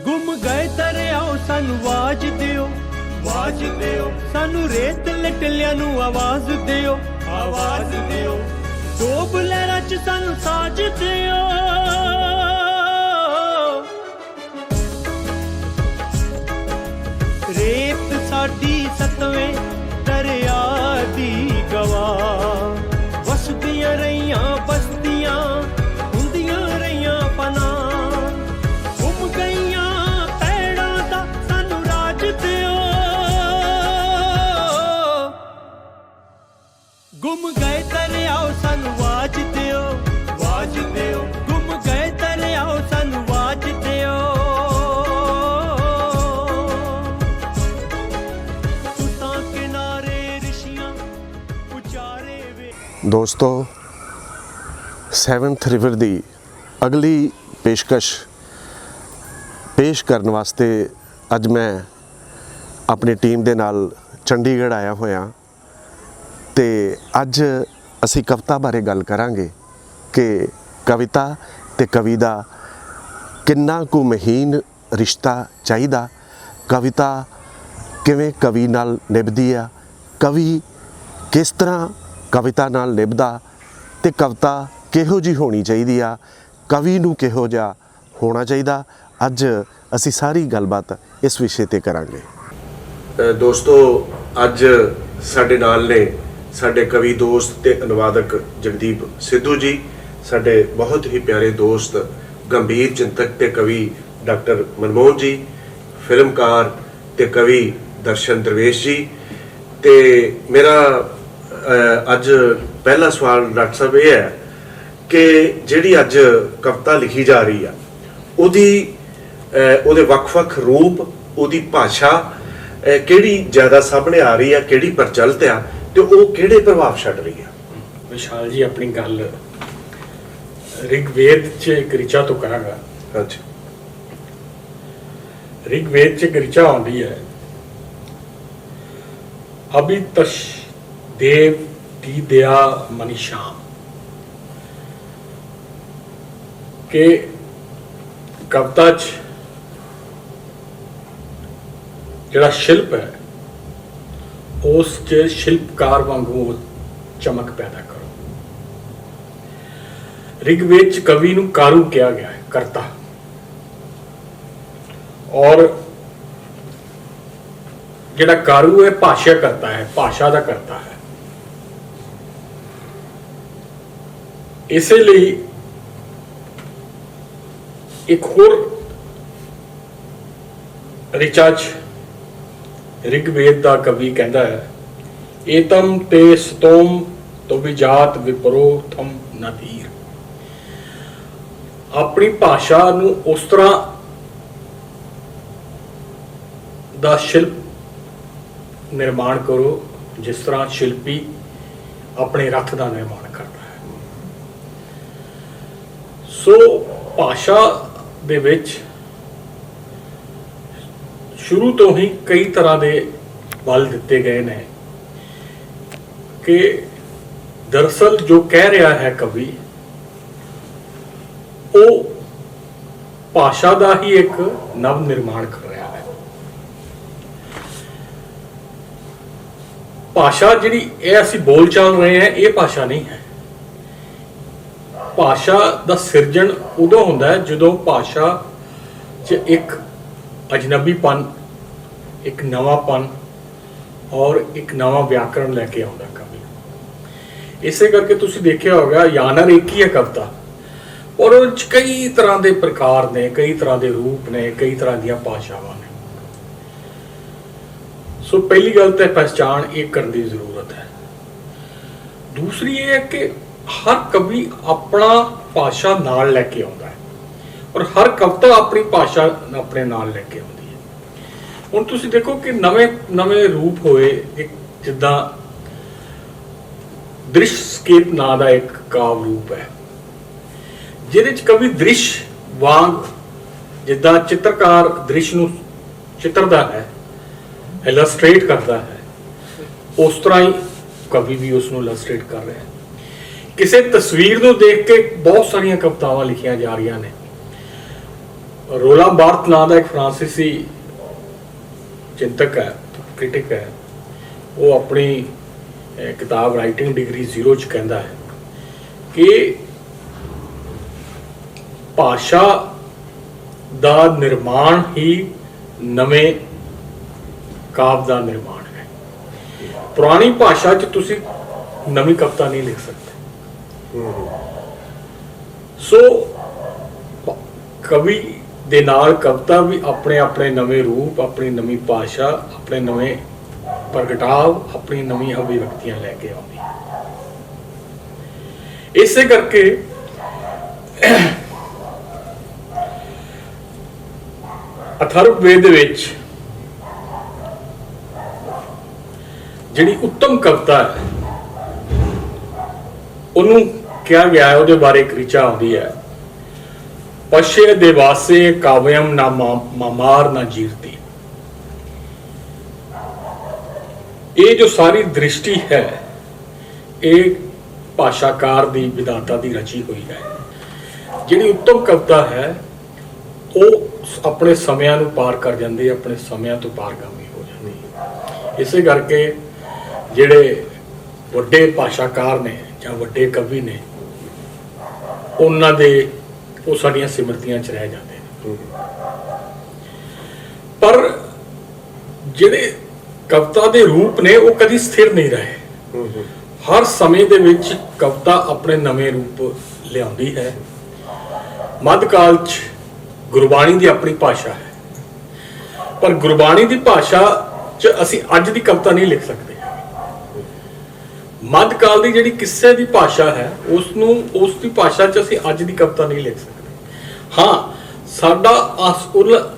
गुम गए दरियाओ सानू आवाज दियो, आवाज दियो। सानू रेत लटलियां नू आवाज दियो, आवाज दियो। डोब लहरां च सानू साज दियो। रेत साडी सतवें दरिया दी गवाह, वसदियां रहियां बस्तियां हुंदियां रहियां पनाह। गुम गईयां पैड़ां दा सानू राज दियो, गुम गए दरियाओ सानू आवाज दियो, आवाज दियो। गुम गए दरियाओ सानू आवाज दियो। तुसां किनारे ऋषियां उचारे वे। दोस्तों, 7th रिवर की अगली पेशकश पेश करने वास्ते अज मैं अपनी टीम के नाल चंडीगढ़ आया होया ते अज असी कविता बारे गल करांगे कि कविता ते कवि दा किन्ना कु महीन रिश्ता चाहिदा, कविता किवें कवि नाल निभदी आ, कवि किस तरह कविता नाल निभदा ते कविता किहो जी होनी चाहिदी आ, कवि नूं किहो जिहा होना चाहिदा। अज असी सारी गलबात इस विषय ते करांगे। दोस्तों, अज साडे नाल ने साडे कवि दोस्त ते अनुवादक जगदीप सिद्धू जी, साडे बहुत ही प्यारे दोस्त गंभीर चिंतक ते कवि डॉक्टर मनमोहन जी, फिल्मकार ते कवि दर्शन दरवेश जी। ते मेरा अज पहला सवाल डॉक्टर साहब ये है कि जिहड़ी अज कविता लिखी जा रही है ਉਹਦੇ ਵੱਖ-ਵੱਖ रूप, ਉਹਦੀ भाषा ਕਿਹੜੀ ज़्यादा सामने आ रही है, ਕਿਹੜੀ प्रचलित आ ਤੇ ਉਹ ਕਿਹੜੇ ਪ੍ਰਭਾਵ ਛੱਡ ਰਹੀ ਹੈ? विशाल जी अपनी गल ऋग्वेद च एक ऋचा तो करांगा। अच्छा। ऋग्वेद च एक ऋचा आउंदी है, अभितश देव दी दया मनीषाम, के कविता च जिहड़ा शिल्प है उस च शिल्पकार वांगू चमक पैदा करो। ऋग्वेद च कवि नूं कारू कहा गया है, करता, और जिहड़ा कारू है भाषा करता है, भाषा दा करता है। इसलिए एक होर ऋचा ऋग्वेद का कवि कहता है, एतम ते स्तोम तो विजात विपरो थम नदीर। अपनी भाषा नूं उस तरह दा शिल्प निर्माण करो जिस तरह शिल्पी अपने रथ का निर्माण करता है। सो भाषा दे विच शुरू तो ही कई तरह के बल दिते गए ने कि दरअसल जो कह रहा है कवि वो भाषा का ही एक नव निर्माण कर रहा है। भाषा जिहड़ी ये असीं बोल चाल रहे हैं, ये भाषा नहीं है। भाषा का सिरजन उदों होंदा है जदों भाषा च एक अजनबीपन, एक नवापन और एक नवा व्याकरण लैके आउंदा कवि। इसे करके तुसीं देखिया होगा यानर एक ही है कविता, और उस च कई तरह के प्रकार ने, कई तरह के रूप ने, कई तरह दी भाषावां ने। सो पहली गल तो पहचान एक करने की जरूरत है। दूसरी ये है कि हर कवि अपना भाषा नाल लैके आउंदा है और हर कविता अपनी भाषा अपने नाल लैके आउंदी है। हुण तुसीं देखो कि नवे नवे रूप होए, एक जिद्दां दृश्यस्केप नां दा एक काव्य रूप है जिहदे च कवि दृश्य वांग जिद्दां चित्रकार दृश्य नूं चित्रदा है, इलस्ट्रेट करता है, उस तरह ही कवि भी उसनूं इलस्ट्रेट कर रहे हैं। किसी तस्वीर को देख के बहुत सारिया कवितावां लिखिया जा रही ने। ਰੋਲਾਂ ਬਾਰਥ ਨਾਂ ਦਾ ਇੱਕ ਫਰਾਂਸੀਸੀ ਚਿੰਤਕ ਹੈ, ਕ੍ਰਿਟਿਕ ਹੈ, ਉਹ ਆਪਣੀ ਕਿਤਾਬ ਰਾਈਟਿੰਗ ਡਿਗਰੀ 0 ਚ ਕਹਿੰਦਾ ਹੈ ਕਿ ਭਾਸ਼ਾ ਦਾ ਨਿਰਮਾਣ ਹੀ ਨਵੇਂ ਕਾਵਿ ਦਾ ਨਿਰਮਾਣ ਹੈ। ਪੁਰਾਣੀ ਭਾਸ਼ਾ 'ਚ ਤੁਸੀਂ ਨਵੀਂ ਕਵਿਤਾ ਨਹੀਂ ਲਿਖ ਸਕਦੇ। ਸੋ ਕਵੀ ਦੇ ਨਾਲ ਕਵਿਤਾ ਵੀ ਆਪਣੇ ਆਪਣੇ ਨਵੇਂ ਰੂਪ, ਆਪਣੀ ਨਵੀਂ ਭਾਸ਼ਾ, ਆਪਣੇ ਨਵੇਂ ਪ੍ਰਗਟਾਵ, ਆਪਣੀ ਨਵੀਂ ਅਭਿਵਿਅਕਤੀਆਂ ਲੈ ਕੇ ਆਉਂਦੀ ਹੈ। ਇਸੇ ਕਰਕੇ ਅਥਰਵ ਵੇਦ ਵਿੱਚ ਜਿਹੜੀ ਉੱਤਮ ਕਵਿਤਾ ਹੈ ਉਹਨੂੰ ਕਿਹਾ ਗਿਆ ਹੈ, ਉਹਦੇ ਬਾਰੇ ਇੱਕ ਰਿਚਾ ਆਉਂਦੀ ਹੈ, ਪਸ਼ੇ ਦੇਵਾਸੇ ਕਾਵਯਮ ਨਾ ਮਾਮਾਰ ਨਾ ਜੀਰਤੀ। ਇਹ ਜੋ ਸਾਰੀ ਦ੍ਰਿਸ਼ਟੀ ਹੈ ਇਹ ਭਾਸ਼ਾਕਾਰ ਦੀ ਵਿਧਾਤਾ ਦੀ ਰਚੀ ਹੋਈ ਹੈ। ਜਿਹੜੀ ਉੱਤਮ ਕਵਿਤਾ ਹੈ ਉਹ ਆਪਣੇ ਸਮਿਆਂ ਨੂੰ ਪਾਰ ਕਰ ਜਾਂਦੀ ਹੈ, ਆਪਣੇ ਸਮਿਆਂ ਤੋਂ ਪਾਰਗਾਮੀ ਹੋ ਜਾਂਦੀ ਹੈ। ਇਸੇ ਕਰਕੇ ਜਿਹੜੇ ਵੱਡੇ ਭਾਸ਼ਾਕਾਰ ਨੇ ਜਾਂ ਵੱਡੇ ਕਵੀ ਨੇ ਉਹਨਾਂ ਦੇ ਉਹ ਸਾਡੀਆਂ ਸਿਮਰਤੀਆਂ 'ਚ ਰਹਿ ਜਾਂਦੇ ਨੇ। ਪਰ ਜਿਹੜੇ ਕਵਿਤਾ ਦੇ ਰੂਪ ਨੇ ਉਹ ਕਦੀ ਸਥਿਰ ਨਹੀਂ ਰਹੇ। ਹਰ ਸਮੇਂ ਦੇ ਵਿੱਚ ਕਵਿਤਾ ਆਪਣੇ ਨਵੇਂ ਰੂਪ ਲਿਆਉਂਦੀ ਹੈ। ਮੱਧਕਾਲ 'ਚ ਗੁਰਬਾਣੀ ਦੀ ਆਪਣੀ ਭਾਸ਼ਾ ਹੈ, ਪਰ ਗੁਰਬਾਣੀ ਦੀ ਭਾਸ਼ਾ 'ਚ ਅਸੀਂ ਅੱਜ ਦੀ ਕਵਿਤਾ ਨਹੀਂ ਲਿਖ ਸਕਦੇ। ਮੱਧਕਾਲ ਦੀ ਜਿਹੜੀ ਕਿੱਸੇ ਦੀ ਭਾਸ਼ਾ ਹੈ ਉਸ ਦੀ ਭਾਸ਼ਾ 'ਚ ਅਸੀਂ ਅੱਜ ਦੀ ਕਵਿਤਾ ਨਹੀਂ ਲਿਖ ਸਕਦੇ। ਹਾਂ,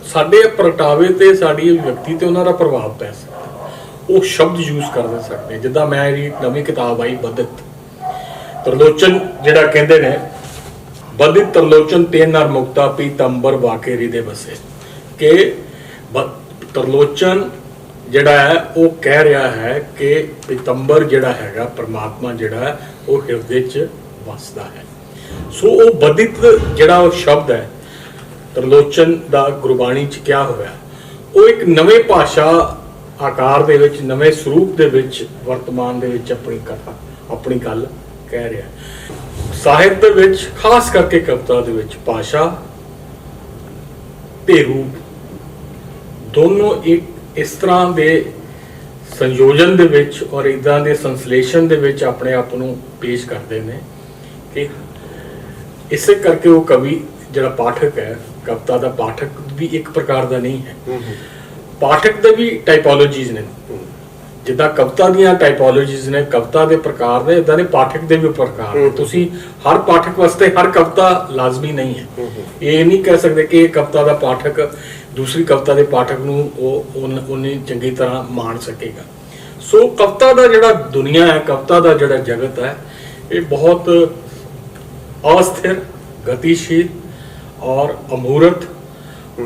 ਸਾਡੇ ਪ੍ਰਗਟਾਵੇ ਤੇ ਸਾਡੀ ਵਿਅਕਤੀ ਤੇ ਉਹਨਾਂ ਦਾ ਪ੍ਰਭਾਵ ਪੈ ਸਕਦਾ। ਉਹ ਸ਼ਬਦ ਯੂਜ਼ ਕਰ ਸਕਦੇ, ਜਿੱਦਾਂ ਮੈਂ ਇਹਦੀ ਨਵੀਂ ਕਿਤਾਬ ਆਈ ਬਦਿਤ ਤਰਲੋਚਨ, ਜਿਹੜਾ ਕਹਿੰਦੇ ਨੇ ਬਦਿਤ ਤਰਲੋਚਨ ਤੇ ਨਰ ਮੁਕਤਾ ਪੀਤੰਬਰ ਵਾਕੇ ਹਿਰਦੇ ਬਸੇ, ਕਿ ਤਰਲੋਚਨ ਜਿਹੜਾ ਹੈ ਉਹ ਕਹਿ ਰਿਹਾ ਹੈ ਕਿ ਪੀਤੰਬਰ ਜਿਹੜਾ ਹੈਗਾ ਪਰਮਾਤਮਾ ਜਿਹੜਾ ਹੈ ਉਹ ਹਿਰਦੇ 'ਚ ਵਸਦਾ ਹੈ। ਸੋ ਉਹ ਬਦਿਤ ਜਿਹੜਾ ਉਹ ਸ਼ਬਦ ਹੈ ਤਰਲੋਚਨ ਦਾ ਗੁਰਬਾਣੀ 'ਚ ਕਿਹਾ ਹੋਇਆ, ਉਹ ਇੱਕ ਨਵੇਂ ਭਾਸ਼ਾ ਆਕਾਰ ਦੇ ਵਿੱਚ, ਨਵੇਂ ਸਰੂਪ ਦੇ ਵਿੱਚ ਵਰਤਮਾਨ ਦੇ ਵਿੱਚ ਆਪਣੀ ਗੱਲ ਕਹਿ ਰਿਹਾ। ਸਾਹਿਤ ਦੇ ਵਿੱਚ ਖਾਸ ਕਰਕੇ ਕਵਿਤਾ ਦੇ ਵਿੱਚ ਭਾਸ਼ਾ ਤੇ ਰੂਪ ਦੋਨੋਂ ਇੱਕ ਇਸ ਤਰ੍ਹਾਂ ਦੇ ਸੰਯੋਜਨ ਦੇ ਵਿੱਚ ਔਰ ਇਦਾਂ ਦੇ ਸੰਸਲੇਸ਼ਨ ਦੇ ਵਿੱਚ ਆਪਣੇ ਆਪ ਨੂੰ ਪੇਸ਼ ਕਰਦੇ ਨੇ ਕਿ ਇਸੇ ਕਰਕੇ ਉਹ ਕਵੀ ਜਿਹੜਾ ਪਾਠਕ ਹੈ, ਕਵਿਤਾ ਦਾ ਪਾਠਕ ਵੀ ਇੱਕ ਪ੍ਰਕਾਰ ਦਾ ਨਹੀਂ ਹੈ। ਪਾਠਕ ਦੇ ਵੀ ਟਾਈਪੋਲੋਜੀਜ਼ ਨੇ, ਜਿੱਦਾਂ ਕਵਿਤਾ ਦੀਆਂ ਟਾਈਪੋਲੋਜੀਜ਼ ਨੇ, ਕਵਿਤਾ ਦੇ ਪ੍ਰਕਾਰ ਨੇ, ਇਦਾਂ ਦੇ ਪਾਠਕ ਦੇ ਵੀ ਪ੍ਰਕਾਰ ਨੇ। ਤੁਸੀਂ ਹਰ ਪਾਠਕ ਵਾਸਤੇ ਹਰ ਕਵਿਤਾ ਲਾਜ਼ਮੀ ਨਹੀਂ ਹੈ। ਇਹ ਨਹੀਂ ਕਹਿ ਸਕਦੇ ਕਿ ਇਹ ਕਵਿਤਾ ਦਾ ਪਾਠਕ ਦੂਸਰੀ ਕਵਿਤਾ ਦੇ ਪਾਠਕ ਨੂੰ ਉਹਨੇ ਚੰਗੀ ਤਰ੍ਹਾਂ ਮਾਣ ਸਕੇਗਾ। ਸੋ ਕਵਿਤਾ ਦਾ ਜਿਹੜਾ ਦੁਨੀਆ ਹੈ, ਕਵਿਤਾ ਦਾ ਜਿਹੜਾ ਜਗਤ ਹੈ, ਇਹ ਬਹੁਤ ਅਸਥਿਰ, ਗਤੀਸ਼ੀਲ ਔਰ ਅਮੂਰਤ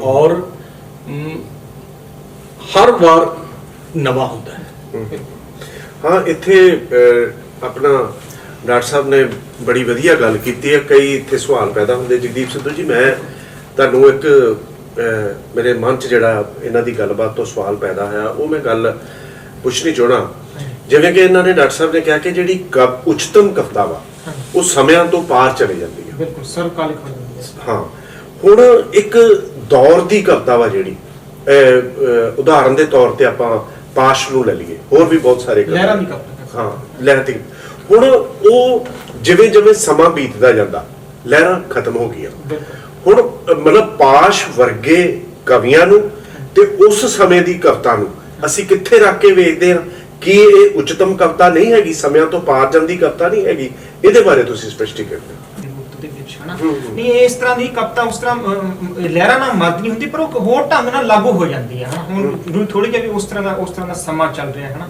ਔਰ ਹਰ ਵਾਰ ਨਵਾਂ ਹੁੰਦਾ ਹੈ। ਹਾਂ, ਇੱਥੇ ਆਪਣਾ ਡਾਕਟਰ ਸਾਹਿਬ ਨੇ ਬੜੀ ਵਧੀਆ ਗੱਲ ਕੀਤੀ ਹੈ। ਕਈ ਇੱਥੇ ਸਵਾਲ ਪੈਦਾ ਹੁੰਦੇ। ਜਗਦੀਪ ਸਿੱਧੂ ਜੀ, ਮੈਂ ਤੁਹਾਨੂੰ ਇੱਕ ਮੇਰੇ ਮਨ 'ਚ ਜਿਹੜਾ ਇਹਨਾਂ ਦੀ ਗੱਲਬਾਤ ਤੋਂ ਸਵਾਲ ਪੈਦਾ ਹੋਇਆ, ਉਹ ਮੈਂ ਗੱਲ ਪੁੱਛਣੀ ਚਾਹਣਾ। ਜਿਵੇਂ ਕਿ ਇਹਨਾਂ ਨੇ ਡਾਕਟਰ ਸਾਹਿਬ ਨੇ ਕਿਹਾ ਕਿ ਜਿਹੜੀ ਉੱਚਤਮ ਕਵਿਤਾ ਵਾ ਉਹ ਸਮਿਆਂ ਤੋਂ ਪਾਰ ਚਲੀ ਜਾਂਦੀ ਹੈ। ਬਿਲਕੁਲ ਸਰਵਕਾਲਿਕ ਹੋ ਜਾਂਦੀ ਹੈ। ਹਾਂ, ਹੁਣ ਇੱਕ ਦੌਰ ਦੀ ਕਵਿਤਾ ਵਾ ਜਿਹੜੀ, ਉਦਾਹਰਨ ਦੇ ਤੌਰ ਤੇ ਆਪਾਂ ਪਾਸ਼ ਨੂੰ ਲੈ ਲਈਏ, ਹੋਰ ਵੀ ਬਹੁਤ ਸਾਰੇ ਲਹਿਰਾਂ ਦੀ ਕਵਿਤਾ। ਹਾਂ, ਲਹਿਰਾਂ ਦੀ। ਹੁਣ ਉਹ ਜਿਵੇਂ ਜਿਵੇਂ ਸਮਾਂ ਬੀਤਦਾ ਜਾਂਦਾ ਲਹਿਰਾਂ ਖਤਮ ਹੋ ਗਈਆਂ। ਹੁਣ ਮਤਲਬ ਪਾਸ਼ ਵਰਗੇ ਕਵੀਆਂ ਨੂੰ ਤੇ ਉਸ ਸਮੇਂ ਦੀ ਕਵਿਤਾ ਨੂੰ ਅਸੀਂ ਕਿੱਥੇ ਰੱਖ ਕੇ ਵੇਖਦੇ ਹਾਂ? ਕਿ ਇਹ ਉੱਚਤਮ ਕਵਿਤਾ ਨਹੀਂ ਹੈਗੀ, ਸਮਿਆਂ ਤੋਂ ਪਾਰ ਜਾਂਦੀ ਕਵਿਤਾ ਨਹੀਂ ਹੈਗੀ? ਇਹਦੇ ਬਾਰੇ ਤੁਸੀਂ ਸਪਸ਼ਟੀਕਰਨ ਦਿਓ। ਨਹੀਂ, ਇਸ ਤਰ੍ਹਾਂ ਦੀ ਕਵਿਤਾ ਉਸ ਤਰ੍ਹਾਂ ਲਹਿਰਾਂ ਨਾਲ ਮਰਦ ਨਹੀਂ ਹੁੰਦੀ, ਪਰ ਉਹ ਹੋਰ ਢੰਗ ਨਾਲ ਲਾਗੂ ਹੋ ਜਾਂਦੀ ਹੈ। ਹੁਣ ਥੋੜੀ ਜਿਹੀ ਉਸ ਤਰ੍ਹਾਂ ਦਾ ਸਮਾਂ ਚੱਲ ਰਿਹਾ ਹੈ ਨਾ,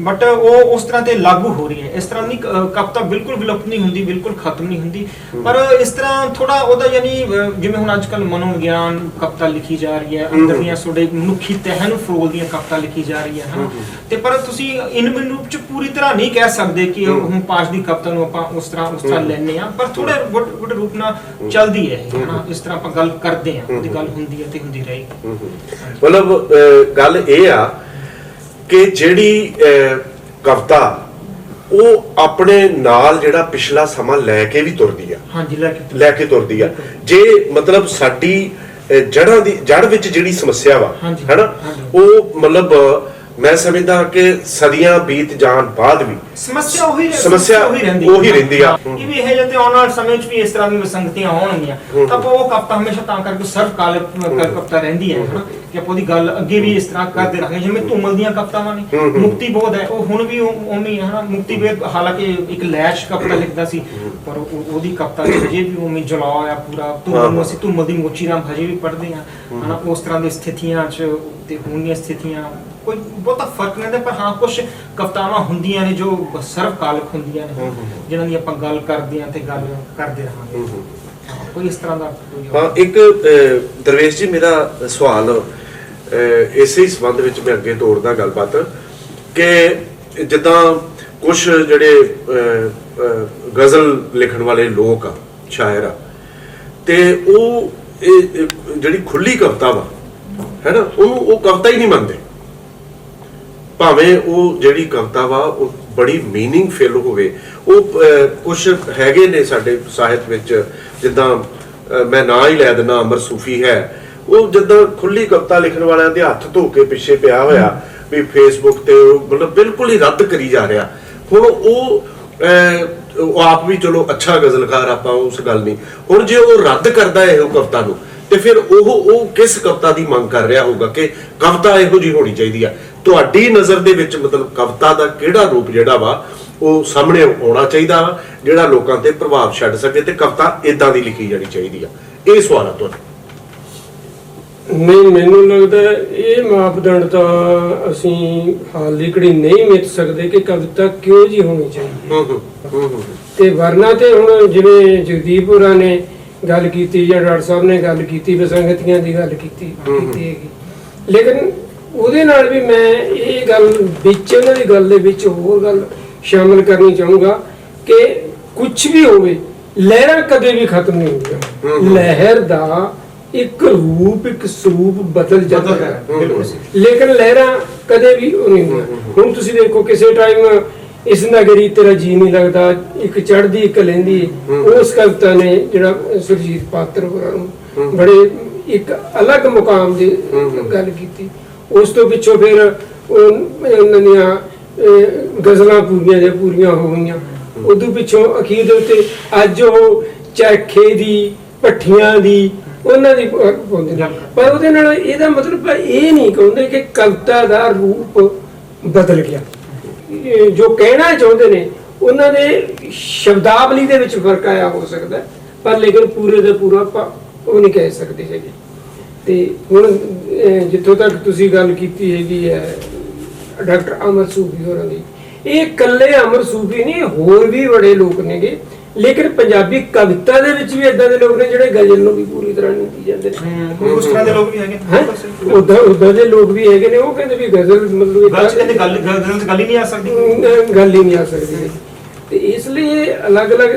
ਬਟ ਉਹ ਉਸ ਤਰ੍ਹਾਂ ਤੇ ਲਾਗੂ ਹੋ ਰਹੀ ਹੈ। ਇਸ ਤਰ੍ਹਾਂ ਦੀ ਕਵਿਤਾ ਬਿਲਕੁਲ ਵਿਲੁਪਤ ਨਹੀਂ ਹੁੰਦੀ, ਬਿਲਕੁਲ ਖਤਮ ਨਹੀਂ ਹੁੰਦੀ, ਪਰ ਇਸ ਤਰ੍ਹਾਂ ਥੋੜਾ ਉਹਦਾ ਯਾਨੀ ਜਿਵੇਂ ਹੁਣ ਅੱਜ ਕੱਲ੍ਹ ਮਨੋਵਿਗਿਆਨ ਕਵਿਤਾ ਲਿਖੀ ਜਾ ਰਹੀ ਹੈ, ਅੰਦਰ ਦੀਆਂ ਤੁਹਾਡੇ ਮਨੁੱਖੀ ਤਹਿ ਨੂੰ ਫਰੋਲਦੀਆਂ ਕਵਿਤਾ ਲਿਖੀ ਜਾ ਰਹੀ ਹੈ ਤੇ ਪਰ ਤੁਸੀਂ ਇਨਮਨ ਰੂਪ ਚ ਪੂਰੀ ਤਰ੍ਹਾਂ ਨਹੀਂ ਕਹਿ ਸਕਦੇ ਕਿ ਹੁਣ ਪਾਸ਼ ਦੀ ਕਵਿਤਾ ਨੂੰ ਆਪਾਂ ਉਸ ਤਰ੍ਹਾਂ ਲੈਣੇ ਆ, ਪਰ ਥੋੜੇ ਛੋਟੇ ਰੂਪ ਨਾਲ ਚੱਲਦੀ ਹੈ ਇਹ, ਹਨਾ। ਇਸ ਤਰ੍ਹਾਂ ਆਪਾਂ ਗੱਲ ਕਰਦੇ ਹਾਂ, ਉਹਦੀ ਗੱਲ ਹੁੰਦੀ ਹੈ ਤੇ ਹੁੰਦੀ ਰਹੇਗੀ। ਮਤਲਬ ਗੱਲ ਇਹ ਆ ਕਿ ਜਿਹੜੀ ਕਵਿਤਾ ਉਹ ਆਪਣੇ ਨਾਲ ਜਿਹੜਾ ਪਿਛਲਾ ਸਮਾਂ ਲੈ ਕੇ ਵੀ ਤੁਰਦੀ ਆ, ਹਾਂਜੀ, ਲੈ ਕੇ ਤੁਰਦੀ ਆ। ਜੇ ਮਤਲਬ ਸਾਡੀ ਜੜ੍ਹਾਂ ਦੀ ਜੜ ਵਿੱਚ ਜਿਹੜੀ ਸਮੱਸਿਆ ਵਾ, ਹਾਂਜੀ, ਹੈਨਾ, ਹਾਂਜੀ। ਉਹ ਮਤਲਬ ਮੈਂ ਸਮਝਦਾ ਕਿ ਸਦੀਆਂ ਬੀਤ ਜਾਣ ਬਾਅਦ ਵੀ ਸਮੱਸਿਆ ਉਹੀ ਰਹਿੰਦੀ ਆ। ਇਹ ਵੀ ਇਹ ਜਿਹੇ ਆਉਣ ਵਾਲੇ ਸਮੇਂ 'ਚ ਵੀ ਇਸ ਤਰ੍ਹਾਂ ਦੀ ਵਿਸੰਗਤੀਆਂ ਹੋਣਗੀਆਂ, ਤਾਂ ਆਪਾਂ ਉਹ ਕਵਿਤਾ ਹਮੇਸ਼ਾ ਤਾਂ ਕਰਕੇ ਸਰਵ ਕਾਲ ਕਵਿਤਾ ਰਹਿੰਦੀ ਹੈ, ਹਨਾ, ਕਿ ਆਪਾਂ ਉਹਦੀ ਗੱਲ ਅੱਗੇ ਵੀ ਇਸ ਤਰ੍ਹਾਂ ਕਰਦੇ ਰਹਾਂਗੇ। ਜਿਵੇਂ ਧੂਮਲ ਦੀਆਂ ਕਵਿਤਾਵਾਂ ਨੇ, ਮੁਕਤੀ ਬੋਧ ਹੈ, ਉਹ ਹੁਣ ਵੀ ਉਵੇਂ ਹੀ ਹੈ, ਹਨਾ। ਮੁਕਤੀ ਬੋਧ ਹਾਲਾਂਕਿ ਇੱਕ ਲੈਸ਼ ਕਵਿਤਾ ਲਿਖਦਾ ਸੀ, ਪਰ ਉਹਦੀ ਕਵਿਤਾ ਹਜੇ ਵੀ ਉਵੇਂ ਜਲਾਅ ਆ ਪੂਰਾ। ਧੂਮਲ ਨੂੰ ਅਸੀਂ ਧੂਮਲ ਦੀ ਮੋਚੀ ਰਾਮ ਹਜੇ ਵੀ ਪੜ੍ਹਦੇ ਹਾਂ, ਹਨਾ। ਉਸ ਤਰ੍ਹਾਂ ਦੀ ਸਥਿਤੀਆਂ 'ਚ ਤੇ ਹੁਣ ਦੀਆਂ ਸਥਿਤੀਆਂ ਕੋਈ ਬਹੁਤਾ ਫਰਕ ਨਹੀਂ ਹੈ, ਪਰ ਹਾਂ ਕੁਝ ਕਵਿਤਾਵਾਂ ਹੁੰਦੀਆਂ ਨੇ ਜੋ ਸਰਵ ਕਾਲਕ ਹੁੰਦੀਆਂ ਨੇ, ਜਿਨ੍ਹਾਂ ਦੀ ਆਪਾਂ ਗੱਲ ਕਰਦੇ ਹਾਂ ਤੇ ਗੱਲ ਕਰਦੇ ਰਹਾਂਗੇ। ਕੋਈ ਇਸ ਤਰ੍ਹਾਂ ਦਾ ਹਾਂ। ਇੱਕ ਦਰਵੇਸ਼ ਜੀ, ਮੇਰਾ ਸਵਾਲ ਇਸੇ ਹੀ ਸੰਬੰਧ ਵਿੱਚ ਮੈਂ ਅੱਗੇ ਤੋਰਦਾ ਗੱਲਬਾਤ, ਕਿ ਜਿੱਦਾਂ ਕੁਝ ਜਿਹੜੇ ਗਜ਼ਲ ਲਿਖਣ ਵਾਲੇ ਲੋਕ ਆ, ਸ਼ਾਇਰ ਆ, ਤੇ ਉਹ ਜਿਹੜੀ ਖੁੱਲੀ ਕਵਿਤਾ ਵਾ, ਹੈ ਨਾ, ਉਹਨੂੰ ਉਹ ਕਵਿਤਾ ਹੀ ਨਹੀਂ ਮੰਨਦੇ, ਭਾਵੇਂ ਉਹ ਜਿਹੜੀ ਕਵਿਤਾ ਵਾ ਉਹ ਬੜੀ ਮੀਨਿੰਗਫੁਲ ਹੋਵੇ। ਉਹ ਕੁਝ ਹੈਗੇ ਨੇ ਸਾਡੇ ਸਾਹਿਤ ਵਿੱਚ, ਜਿੱਦਾਂ ਮੈਂ ਨਾਂ ਹੀ ਲੈ ਦਿੰਦਾ, ਅਮਰ ਸੂਫੀ ਹੈ, ਉਹ ਜਿੱਦਾਂ ਖੁੱਲੀ ਕਵਿਤਾ ਲਿਖਣ ਵਾਲਿਆਂ ਦੇ ਹੱਥ ਧੋ ਕੇ ਪਿੱਛੇ ਪਿਆ ਹੋਇਆ ਵੀ ਫੇਸਬੁੱਕ ਤੇ ਮਤਲਬ ਬਿਲਕੁਲ ਹੀ ਰੱਦ ਕਰੀ ਜਾ ਰਿਹਾ। ਹੁਣ ਉਹ ਆਪ ਵੀ ਚਲੋ ਅੱਛਾ ਗਜ਼ਲਕਾਰ, ਆਪਾਂ ਉਸ ਗੱਲ ਨਹੀਂ। ਹੁਣ ਜੇ ਉਹ ਰੱਦ ਕਰਦਾ ਹੈ ਉਹ ਕਵਿਤਾ ਨੂੰ, ਤੇ ਫਿਰ ਉਹ ਕਿਸ ਕਵਿਤਾ ਦੀ ਮੰਗ ਕਰ ਰਿਹਾ ਹੋਊਗਾ ਕਿ ਕਵਿਤਾ ਇਹੋ ਜਿਹੀ ਹੋਣੀ ਚਾਹੀਦੀ ਆ। ਤੁਹਾਡੀ ਨਜ਼ਰ ਦੇ ਵਿੱਚ ਮਤਲਬ ਕਵਿਤਾ ਦਾ ਕਿਹੜਾ ਰੂਪ ਜਿਹੜਾ ਵਾ ਉਹ ਸਾਹਮਣੇ ਆਉਣਾ ਚਾਹੀਦਾ, ਜਿਹੜਾ ਲੋਕਾਂ ਤੇ ਪ੍ਰਭਾਵ ਛੱਡ ਸਕੇ, ਤੇ ਕਵਿਤਾ ਇਦਾਂ ਦੀ ਲਿਖੀ ਜਾਣੀ ਚਾਹੀਦੀ ਆ? ਇਹ ਸਵਾਲ ਆ ਤੁਹਾਡਾ। ਨਹੀਂ, ਮੈਨੂੰ ਲੱਗਦਾ ਇਹ ਮਾਪਦੰਡ ਤਾਂ ਅਸੀਂ ਹਾਲ ਦੀ ਘੜੀ ਨਹੀਂ ਮਿੱਥ ਸਕਦੇ ਕਿ ਕਵਿਤਾ ਕਿਉਂ ਜੀ ਹੋਣੀ ਚਾਹੀਦੀ। ਤੇ ਵਰਨਾ ਤੇ ਹੁਣ ਜਿਵੇਂ ਜਗਦੀਪ ਹੋਰਾਂ ਨੇ ਗੱਲ ਕੀਤੀ ਜਾਂ ਡਾਕਟਰ ਸਾਹਿਬ ਨੇ ਗੱਲ ਕੀਤੀ, ਵਿਸੰਗਤੀਆਂ ਦੀ ਗੱਲ ਕੀਤੀ ਹੈਗੀ, ਲੇਕਿਨ ਉਹਦੇ ਨਾਲ ਵੀ ਮੈਂ ਇਹ ਗੱਲ ਵਿੱਚ, ਉਹਨਾਂ ਦੀ ਗੱਲ ਦੇ ਵਿੱਚ ਹੋਰ ਗੱਲ ਸ਼ਾਮਲ ਕਰਨੀ ਚਾਹੂੰਗਾ ਕਿ ਕੁਝ ਵੀ ਹੋਵੇ, ਲਹਿਰਾਂ ਕਦੇ ਵੀ ਖਤਮ ਨਹੀਂ ਹੁੰਦੀਆਂ। ਲਹਿਰ ਦਾ ਇੱਕ ਰੂਪ, ਇੱਕ ਸਰੂਪ ਬਦਲ ਜਾਂਦਾ ਹੈ, ਲੇਕਿਨ ਲਹਿਰਾਂ ਕਦੇ ਵੀ ਉਹ ਨਹੀਂ ਹੁੰਦੀਆਂ। ਹੁਣ ਤੁਸੀਂ ਦੇਖੋ, ਕਿਸੇ ਟਾਈਮ ਇਸ ਨਗਰੀ ਤੇਰਾ ਜੀ ਨਹੀਂ ਲੱਗਦਾ, ਇੱਕ ਚੜ੍ਹਦੀ ਇੱਕ ਲੈਂਦੀ, ਉਸ ਕਵਿਤਾ ਨੇ ਜਿਹੜਾ ਸੁਰਜੀਤ ਪਾਤਰ ਹੋਰਾਂ ਨੂੰ ਬੜੇ ਇੱਕ ਅਲੱਗ ਮੁਕਾਮ ਦੀ ਗੱਲ ਕੀਤੀ। ਉਸ ਤੋਂ ਪਿੱਛੋਂ ਫਿਰ ਉਹਨਾਂ ਦੀਆਂ ਗਜ਼ਲਾਂ ਪੂਰੀਆਂ ਹੋ ਗਈਆਂ। ਉਦੋਂ ਪਿੱਛੋਂ ਅਖੀਰ ਦੇ ਉੱਤੇ ਅੱਜ ਉਹ ਚਰਖੇ ਦੀ, ਭੱਠੀਆਂ ਦੀ, ਉਹਨਾਂ ਦੀ ਪਾਉਂਦੇ ਨੇ। ਪਰ ਉਹਦੇ ਨਾਲ ਇਹਦਾ ਮਤਲਬ ਇਹ ਨਹੀਂ ਕਹਿੰਦੇ ਕਿ ਕਵਿਤਾ ਦਾ ਰੂਪ ਬਦਲ ਗਿਆ। ਜੋ ਕਹਿਣਾ ਚਾਹੁੰਦੇ ਨੇ ਉਹਨਾਂ ਦੇ ਸ਼ਬਦਾਵਲੀ ਦੇ ਵਿੱਚ ਫਰਕ ਆਇਆ ਹੋ ਸਕਦਾ, ਪਰ ਲੇਕਿਨ ਪੂਰੇ ਦਾ ਪੂਰਾ ਆਪਾਂ ਉਹ ਨਹੀਂ ਕਹਿ ਸਕਦੇ ਹੈਗੇ। ਤੇ ਹੁਣ ਜਿੱਥੋਂ ਤੱਕ ਤੁਸੀਂ ਗੱਲ ਕੀਤੀ ਹੈਗੀ ਹੈ ਡਾਕਟਰ ਅਮਰ ਸੂਫੀ ਹੋਰਾਂ ਦੀ, ਇਹ ਇਕੱਲੇ ਅਮਰ ਸੂਫੀ ਨਹੀਂ, ਹੋਰ ਵੀ ਬੜੇ ਲੋਕ ਨੇਗੇ, ਲੇਕਿਨ ਪੰਜਾਬੀ ਕਵਿਤਾ ਦੇ ਵਿੱਚ ਵੀ ਇਦਾਂ ਦੇ ਲੋਕ ਨੇ ਜਿਹੜੇ ਗਜ਼ਲ ਨੂੰ ਵੀ ਪੂਰੀ ਤਰ੍ਹਾਂ ਨਹੀਂ ਦੀ ਜਾਂਦੇ ਨੇ। ਉਸ ਤਰ੍ਹਾਂ ਦੇ ਲੋਕ ਵੀ ਹੈਗੇ, ਉਦਾਂ ਦੇ ਲੋਕ ਵੀ ਹੈਗੇ ਨੇ। ਉਹ ਕਹਿੰਦੇ ਵੀ ਗਜ਼ਲ ਮਤਲਬ ਗੱਲ ਹੀ ਨਹੀਂ ਆ ਸਕਦੀ, ਗੱਲ ਹੀ ਨਹੀਂ ਆ ਸਕਦੀ। ਤੇ ਇਸ ਲਈ ਅਲੱਗ-ਅਲੱਗ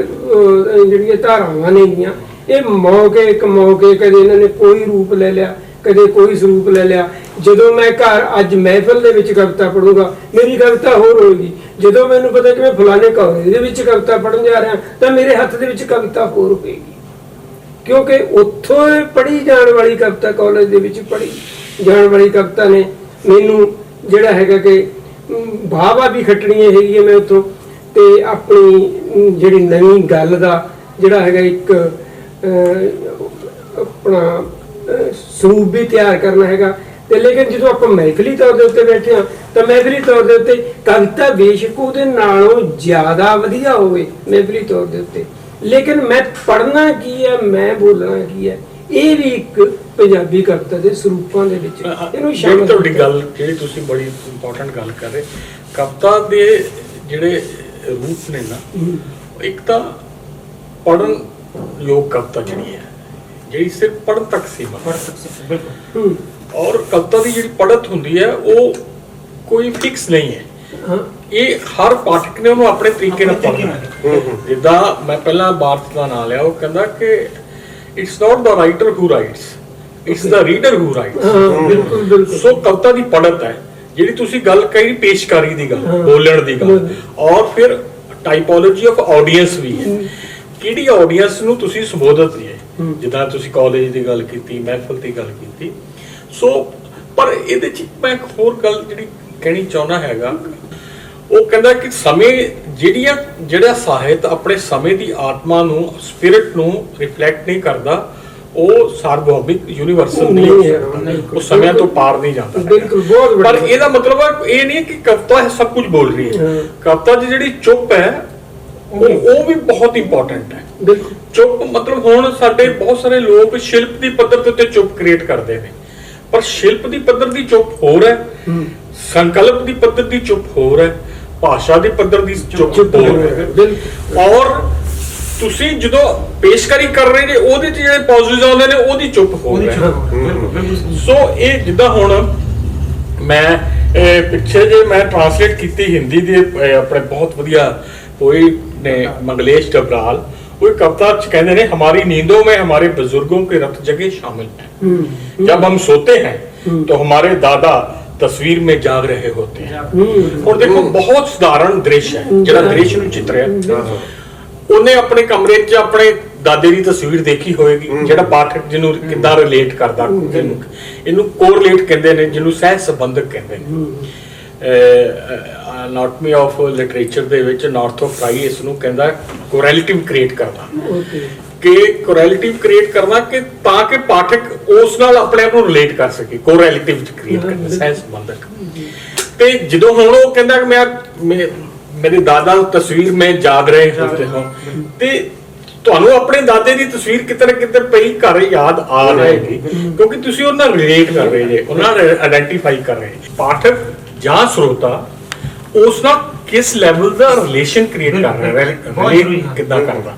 ਜਿਹੜੀਆਂ ਧਾਰਾਵਾਂ ਨੇਗੀਆਂ, ਇਹ ਮੌਕੇ ਕਦੇ ਇਹਨਾਂ ਨੇ ਕੋਈ ਰੂਪ ਲੈ ਲਿਆ, ਕਦੇ ਕੋਈ ਸਰੂਪ ਲੈ ਲਿਆ। ਜਦੋਂ ਮੈਂ ਘਰ ਅੱਜ ਮਹਿਫਿਲ ਦੇ ਵਿੱਚ ਕਵਿਤਾ ਪੜੂੰਗਾ, ਮੇਰੀ ਕਵਿਤਾ ਹੋਰ ਹੋਏਗੀ। ਜਦੋਂ ਮੈਨੂੰ ਪਤਾ ਕਿ ਮੈਂ ਫਲਾਣੇ ਕਾਲਜ ਦੇ ਵਿੱਚ ਕਵਿਤਾ ਪੜ੍ਹਨ ਜਾ ਰਿਹਾ, ਤਾਂ ਮੇਰੇ ਹੱਥ ਦੇ ਵਿੱਚ ਕਵਿਤਾ ਹੋਰ ਹੋਏਗੀ, ਕਿਉਂਕਿ ਉੱਥੋਂ ਪੜ੍ਹੀ ਜਾਣ ਵਾਲੀ ਕਵਿਤਾ, ਕਾਲਜ ਦੇ ਵਿੱਚ ਪੜ੍ਹੀ ਜਾਣ ਵਾਲੀ ਕਵਿਤਾ ਨੇ ਮੈਨੂੰ ਜਿਹੜਾ ਹੈਗਾ ਕਿ ਭਾਵਾ ਵੀ ਖੱਟਣੀਆਂ ਹੈਗੀਆਂ ਮੈਂ ਉੱਥੋਂ, ਤੇ ਆਪਣੀ ਜਿਹੜੀ ਨਵੀਂ ਗੱਲ ਦਾ ਜਿਹੜਾ ਹੈਗਾ ਇੱਕ ਆਪਣਾ ਸਰੂਪ ਵੀ ਤਿਆਰ ਕਰਨਾ ਹੈਗਾ। ਤੇ ਲੇਕਿਨ ਜਦੋਂ ਆਪਾਂ ਮਹਿਫਲੀ ਤੌਰ ਦੇ ਉੱਤੇ ਬੈਠੇ ਹਾਂ, ਤਾਂ ਮਹਿਫਲੀ ਤੌਰ ਦੇ ਉੱਤੇ ਕਵਿਤਾ ਬੇਸ਼ੱਕ ਉਹਦੇ ਨਾਲੋਂ ਜ਼ਿਆਦਾ ਵਧੀਆ ਹੋਵੇ ਮਹਿਫਲੀ ਤੌਰ ਦੇ ਉੱਤੇ, ਲੇਕਿਨ ਮੈਂ ਪੜ੍ਹਨਾ ਕੀ ਹੈ, ਮੈਂ ਬੋਲਣਾ ਕੀ ਹੈ, ਇਹ ਵੀ ਇੱਕ ਪੰਜਾਬੀ ਕਵਿਤਾ ਦੇ ਸਰੂਪਾਂ ਦੇ ਵਿੱਚ ਇਹਨੂੰ ਸ਼ਾਮਲ। ਤੁਹਾਡੀ ਗੱਲ ਜਿਹੜੀ ਤੁਸੀਂ ਬੜੀ ਇੰਪੋਰਟੈਂਟ ਗੱਲ ਕਰ ਰਹੇ, ਕਵਿਤਾ ਦੇ ਜਿਹੜੇ ਰੂਪ ਨੇ ਨਾ, ਇੱਕ ਤਾਂ ਪੜ੍ਹਨ ਯੋਗ ਕਵਿਤਾ ਜਿਹੜੀ ਸਿਰਫ ਪੜ੍ਹਨ ਤੱਕ ਸੀਮਤ, ਔਰ ਕਵਿਤਾ ਦੀ ਜਿਹੜੀ ਪੜ੍ਹਤ ਹੁੰਦੀ ਹੈ ਉਹ ਕੋਈ ਫਿਕਸ ਨਹੀਂ ਹੈ। ਇਹ ਹਰ ਪਾਠਕ ਨੇ ਉਹਨੂੰ ਆਪਣੇ ਤਰੀਕੇ ਨਾਲ ਪੜ੍ਹਨਾ। ਜਿੱਦਾਂ ਮੈਂ ਪਹਿਲਾਂ ਬਾਰਤ ਦਾ ਨਾਂ ਲਿਆ, ਉਹ ਕਹਿੰਦਾ ਕਿ it's not the writer who rights, it's the reader who rights. ਬਿਲਕੁਲ ਬਿਲਕੁਲ। ਸੋ ਕਵਿਤਾ ਦੀ ਪੜ੍ਹਤ ਹੈ ਜਿਹੜੀ ਤੁਸੀਂ ਗੱਲ ਕਹੀ, ਪੇਸ਼ਕਾਰੀ ਦੀ ਗੱਲ, ਬੋਲਣ ਦੀ ਗੱਲ, ਔਰ ਫਿਰ ਟਾਈਪੋਲੋਜੀ ਆਫ ਆਡੀਅנס ਵੀ ਹੈ। ਕਿਹੜੀ ਆਡੀਅנס ਨੂੰ ਤੁਸੀਂ ਸੰਬੋਧਿਤ ਹੈ, ਜਿੱਦਾਂ ਤੁਸੀਂ ਕਾਲਜ ਦੀ ਗੱਲ ਕੀਤੀ, ਮਹਿਫਲ ਦੀ ਗੱਲ ਕੀਤੀ। ਸੋ ਪਰ ਇਹਦੇ ਚ ਮੈਂ ਇੱਕ ਹੋਰ ਗੱਲ ਜਿਹੜੀ ਕਹਿਣੀ ਚਾਹੁੰਦਾ ਹੈਗਾ, ਉਹ ਕਹਿੰਦਾ ਕਿ ਸਮੇਂ ਜਿਹੜਾ ਸਾਹਿਤ ਆਪਣੇ ਸਮੇਂ ਦੀ ਆਤਮਾ ਨੂੰ, ਸਪਿਰਿਟ ਨੂੰ ਰਿਫਲੈਕਟ ਨਹੀਂ ਕਰਦਾ, ਉਹ ਸਾਰਵਭੌਮਿਕ ਯੂਨੀਵਰਸਲ ਨਹੀਂ ਹੈ, ਉਹ ਸਮੇਂ ਤੋਂ ਪਾਰ ਨਹੀਂ ਜਾਂਦਾ। ਬਿਲਕੁਲ, ਬਹੁਤ ਪਰ ਇਹਦਾ ਮਤਲਬ ਇਹ ਨਹੀਂ ਕਿ ਕਵਿਤਾ ਸਭ ਕੁਝ ਬੋਲ ਰਹੀ ਹੈ। ਕਵਿਤਾ ਦੀ ਜਿਹੜੀ ਚੁੱਪ ਹੈ ਉਹ ਵੀ ਬਹੁਤ ਇੰਪੋਰਟੈਂਟ ਹੈ। ਬਿਲਕੁਲ। ਚੁੱਪ ਮਤਲਬ ਹੁਣ ਸਾਡੇ ਬਹੁਤ ਸਾਰੇ ਲੋਕ ਸ਼ਿਲਪ ਦੀ ਪੱਧਰ ਤੇ ਉੱਤੇ ਚੁੱਪ ਕ੍ਰੀਏਟ ਕਰਦੇ ਨੇ, ਪਰ ਸ਼ਿਲਪ ਦੀ ਪੱਧਰ ਦੀ ਚੁੱਪ ਹੋਰ ਹੈ, ਸੰਕਲਪ ਦੀ ਪੱਧਰ ਦੀ ਚੁੱਪ ਹੋਰ ਹੈ, ਭਾਸ਼ਾ ਦੇ ਪੱਧਰ ਦੀ ਚੁੱਪ ਹੋਰ ਹੈ। ਔਰ ਤੁਸੀਂ ਜਦੋਂ ਪੇਸ਼ਕਾਰੀ ਕਰ ਰਹੇ ਜੇ ਉਹਦੇ ਚ ਜਿਹੜੇ ਪੌਜ਼ਿਟਿਵ ਆਉਂਦੇ ਨੇ ਉਹਦੀ ਚੁੱਪ ਹੋ ਰਹੀ ਹੈ। ਸੋ ਇਹ ਜਿੱਦਾਂ ਹੁਣ ਮੈਂ ਪਿੱਛੇ ਜੇ ਮੈਂ ਟ੍ਰਾਂਸਲੇਟ ਕੀਤੀ ਹਿੰਦੀ ਦੇ ਆਪਣੇ ਬਹੁਤ ਵਧੀਆ पोइट ने मंगलेश डबराल, वो कविता कहते हैं हमारी नींदों में हमारे बुजुर्गों के रथ जगह शामिल हैं। जब हम सोते हैं तो हमारे दादा तस्वीर में जाग रहे होते हैं। और देखो बहुत साधारण दृश्य है, जो दृश्य ਨੂੰ ਚਿੱਤਰਿਆ ਉਹਨੇ ਆਪਣੇ ਕਮਰੇ 'ਚ ਆਪਣੇ ਦਾਦੇ ਦੀ ਤਸਵੀਰ ਦੇਖੀ ਹੋਏਗੀ, ਜਿਹੜਾ ਪਾਠਕ ਜਿਹਨੂੰ ਕਿੱਦਾਂ ਰਿਲੇਟ ਕਰਦਾ, ਇਹਨੂੰ ਕੋਰਿਲੇਟ ਕਹਿੰਦੇ ਨੇ, ਜਿਹਨੂੰ ਸਹਿ ਸੰਬੰਧਕ ਕਹਿੰਦੇ ਨੇ। ਅਨਾਟਮੀ ਆਫ ਲਿਟਰੇਚਰ ਦੇ ਵਿੱਚ ਨਾਰਥ ਆਫ ਫਰਾਈ ਇਸ ਨੂੰ ਕਹਿੰਦਾ ਕੋਰੈਲੇਟਿਵ ਕ੍ਰੀਏਟ ਕਰਨਾ, ਕਿ ਕੋਰੈਲੇਟਿਵ ਕ੍ਰੀਏਟ ਕਰਨਾ ਕਿ ਤਾਂ ਕਿ ਪਾਠਕ ਉਸ ਨਾਲ ਆਪਣੇ ਆਪ ਨੂੰ ਰਿਲੇਟ ਕਰ ਸਕੇ। ਕੋਰੈਲੇਟਿਵ ਕ੍ਰੀਏਟ ਕਰਨਾ, ਸਹਿ ਸੰਬੰਧਕ। ਤੇ ਜਦੋਂ ਹੁਣ ਉਹ ਕਹਿੰਦਾ ਕਿ ਮੈਂ ਮੇਰੇ ਦਾਦਾ ਤਸਵੀਰ ਮੈਂ ਜਾਗ ਰਹੇ ਹੁੰਦੇ ਹਾਂ, ਤੇ ਤੁਹਾਨੂੰ ਆਪਣੇ ਦਾਦੇ ਦੀ ਤਸਵੀਰ ਕਿਤੇ ਨਾ ਕਿਤੇ ਪਈ ਘਰ ਯਾਦ ਆ ਰਹੇਗੀ, ਕਿਉਂਕਿ ਤੁਸੀਂ ਉਹਨਾਂ ਨਾਲ ਰਿਲੇਟ ਕਰ ਰਹੇ ਜੇ, ਉਹਨਾਂ ਨਾਲ ਆਇਡੈਂਟੀਫਾਈ ਕਰ ਰਹੇ। ਪਾਠਕ ਜਾਂ ਸਰੋਤਾ ਉਸ ਨਾਲ ਕਿਸ ਲੈਵਲ ਦਾ ਰਿਲੇਸ਼ਨ ਕ੍ਰੀਏਟ ਕਰ ਰਿਹਾ ਹੈ, ਰਿਲੇਟ ਕਿੱਦਾਂ ਕਰਦਾ।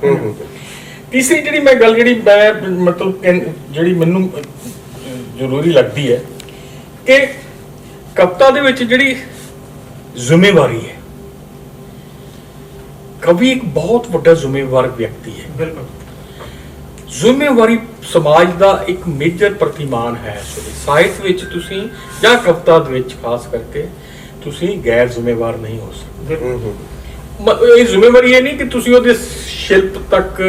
ਤੀਸਰੀ ਜਿਹੜੀ ਮੈਂ ਗੱਲ ਜਿਹੜੀ ਮੈਂ ਮਤਲਬ ਜਿਹੜੀ ਮੈਨੂੰ ਜ਼ਰੂਰੀ ਲੱਗਦੀ ਹੈ ਕਿ ਕਵਿਤਾ ਦੇ ਵਿੱਚ ਜਿਹੜੀ ਜ਼ਿੰਮੇਵਾਰੀ ਹੈ, ਕਵੀ ਇੱਕ ਬਹੁਤ ਵੱਡਾ ਜ਼ਿੰਮੇਵਾਰ ਵਿਅਕਤੀ ਹੈ। ਬਿਲਕੁਲ, ਜ਼ਿੰਮੇਵਾਰੀ ਸਮਾਜ ਦਾ ਇੱਕ ਮੇਜਰ ਪ੍ਰਤੀਮਾਨ ਹੈ। ਸਾਹਿਤ ਵਿੱਚ ਤੁਸੀਂ ਜਾਂ ਕਵਿਤਾ ਦੇ ਵਿੱਚ ਖਾਸ ਕਰਕੇ ਤੁਸੀਂ ਗੈਰ ਜ਼ਿੰਮੇਵਾਰ ਨਹੀਂ ਹੋ ਸਕਦੇ। ਇਹ ਜ਼ਿੰਮੇਵਾਰੀ ਇਹ ਨਹੀਂ ਕਿ ਤੁਸੀਂ ਉਹਦੇ ਸ਼ਿਲਪ ਤੱਕ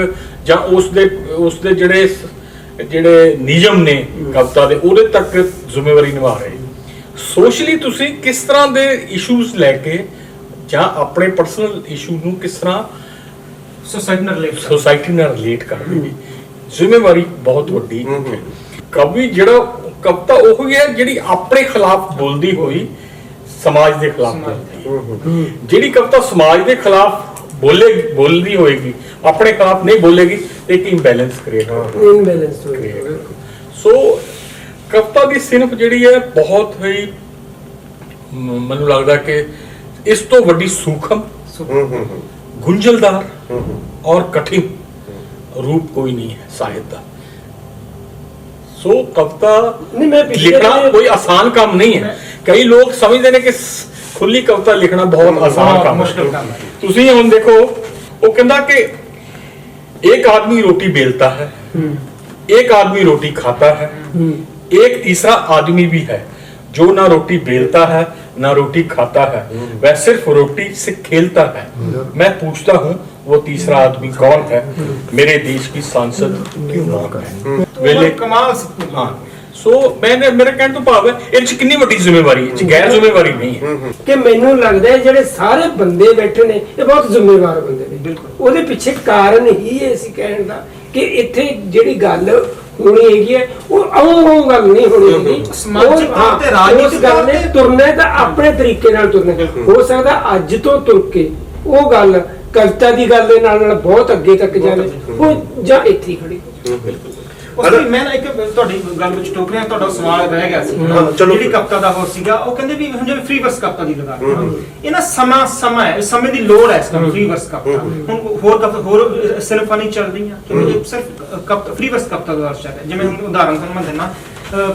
ਜਾਂ ਉਸ ਦੇ ਜਿਹੜੇ ਨਿਯਮ ਨੇ ਕਵਿਤਾ ਦੇ ਉਹਦੇ ਤੱਕ ਜ਼ਿੰਮੇਵਾਰੀ ਨਿਭਾ ਰਹੇ। ਸੋਸ਼ਲੀ ਤੁਸੀਂ ਕਿਸ ਤਰ੍ਹਾਂ ਦੇ ਇਸ਼ੂਜ਼ ਲੈ ਕੇ ਜਾਂ ਆਪਣੇ ਪਰਸਨਲ ਇਸ਼ੂ ਨੂੰ ਕਿਸ ਤਰ੍ਹਾਂ ਸੋਸਾਇਟੀ ਨਾਲ ਰਿਲੇਟ ਕਰਦੇ ਨੇ, ਜ਼ਿੰਮੇਵਾਰੀ ਬਹੁਤ ਵੱਡੀ ਹੈ। ਕਵੀ ਜਿਹੜਾ ਕਵਿਤਾ ਉਹ ਹੀ ਹੈ ਜਿਹੜੀ ਆਪਣੇ ਖਿਲਾਫ ਬੋਲਦੀ ਹੋਈ ਸਮਾਜ ਦੇ ਖਿਲਾਫ ਬੋਲਦੀ ਹੈ। ਜਿਹੜੀ ਕਵਿਤਾ ਸਮਾਜ ਦੇ ਖਿਲਾਫ ਬੋਲਦੀ ਹੋਏਗੀ, ਆਪਣੇ ਖਿਲਾਫ ਨਹੀਂ ਬੋਲੇਗੀ, ਇੱਕ ਇੰਬੈਲੈਂਸ ਕ੍ਰੀਏਟ ਹੋਵੇਗਾ। ਸੋ ਕਵਿਤਾ ਦੀ ਸਿਨਫ ਜਿਹੜੀ ਹੈ ਬਹੁਤ ਹੀ ਮੈਨੂੰ ਲੱਗਦਾ ਕਿ ਇਸ ਤੋਂ ਵੱਡੀ ਸੂਖਮ, ਗੁੰਝਲਦਾਰ ਔਰ ਕਠਿਨ ਰੂਪ ਕੋਈ ਨਹੀਂ ਹੈ ਸਾਹਿਤ ਦਾ। ਸੋ ਕਵਿਤਾ ਲਿਖਣਾ ਕੋਈ ਆਸਾਨ ਕੰਮ ਨਹੀਂ ਹੈ। ਕਈ ਲੋਕ ਸਮਝਦੇ ਨੇ ਕਿ ਖੁੱਲੀ ਕਵਿਤਾ ਲਿਖਣਾ ਬਹੁਤ ਆਸਾਨ ਕੰਮ ਹੈ। ਤੁਸੀਂ ਹੁਣ ਦੇਖੋ, ਉਹ ਕਹਿੰਦਾ ਕਿ एक आदमी रोटी बेलता है, एक आदमी रोटी खाता है, एक तीसरा आदमी भी है जो ना रोटी बेलता है ना रोटी खाता है, वह सिर्फ रोटी से खेलता है। मैं पूछता हूँ वो तीसरा आदमी कौन है, मेरे देश की सांसद क्यों नाम है। वेले कमाल। हाँ, सो मैंने मेरा कहने तो भाव है ਇਹ ਚ ਕਿੰਨੀ ਵੱਡੀ ਜ਼ਿੰਮੇਵਾਰੀ ਹੈ, ਗੈਰ ਜ਼ਿੰਮੇਵਾਰੀ ਨਹੀਂ ਹੈ। ਕਿ ਮੈਨੂੰ ਲੱਗਦਾ ਹੈ ਜਿਹੜੇ ਸਾਰੇ ਬੰਦੇ ਬੈਠੇ ਨੇ ਇਹ ਬਹੁਤ ਜ਼ਿੰਮੇਵਾਰ ਬੰਦੇ ਨੇ। ਬਿਲਕੁਲ, ਉਹਦੇ ਪਿੱਛੇ ਕਾਰਨ ਹੀ ਹੈ ਅਸੀਂ ਕਹਿਣ ਦਾ ਕਿ ਇੱਥੇ ਜਿਹੜੀ ਗੱਲ ਹੋਣੀ ਹੈਗੀ ਹੈ ਉਹ ਆਉਂ ਗੱਲ ਨਹੀਂ ਹੋਣੀ ਹੈਗੀ। ਸਮਾਜਿਕ ਤੌਰ ਤੇ ਰਾਜਨੀਤਿਕ ਗੱਲ ਨੇ ਤੁਰਨਾ ਤਾਂ ਆਪਣੇ ਤਰੀਕੇ ਨਾਲ ਤੁਰਨਾ। ਹੋ ਸਕਦਾ ਅੱਜ ਤੋਂ ਤੁਰ ਕੇ ਉਹ ਗੱਲ ਕਵਿਤਾ ਦੀ ਗੱਲ ਦੇ ਨਾਲ ਬਹੁਤ ਅੱਗੇ ਤੱਕ ਜਾਵੇ, ਉਹ ਜਾਂ ਇੱਥੇ ਖੜੀ ਹੋ ਜਾਵੇ। ਮੈਂ ਨਾ ਇੱਕ ਤੁਹਾਡੀ ਗੱਲ ਵਿੱਚ ਟੋਕ ਰਿਹਾ, ਤੁਹਾਡਾ ਸਵਾਲ ਰਹਿ ਗਿਆ ਸੀ ਜਿਹੜੀ ਕਵਿਤਾ ਦਾ ਹੋਰ ਸੀਗਾ। ਉਹ ਕਹਿੰਦੇ ਵੀ ਹੁਣ ਜਿਵੇਂ ਫ੍ਰੀ ਵਰਸ ਕਵਿਤਾ ਦੀ ਲਗਾ ਇਹ ਨਾ ਸਮਾਂ ਹੈ, ਸਮੇਂ ਦੀ ਲੋੜ ਹੈ ਇਸ ਨੂੰ ਫ੍ਰੀ ਵਰਸ ਕਵਿਤਾ। ਹੁਣ ਹੋਰ ਸਿਨਫਾਂ ਨਹੀਂ ਚੱਲ ਰਹੀਆਂ ਕਿਉਂਕਿ ਸਿਰਫ ਫ੍ਰੀ ਵਰਸ ਕਵਿਤਾ ਦਾ ਦਰਸ਼ਕ ਹੈ। ਜਿਵੇਂ ਹੁਣ ਉਦਾਹਰਨ ਤੁਹਾਨੂੰ ਮੈਂ ਦਿੰਦਾ,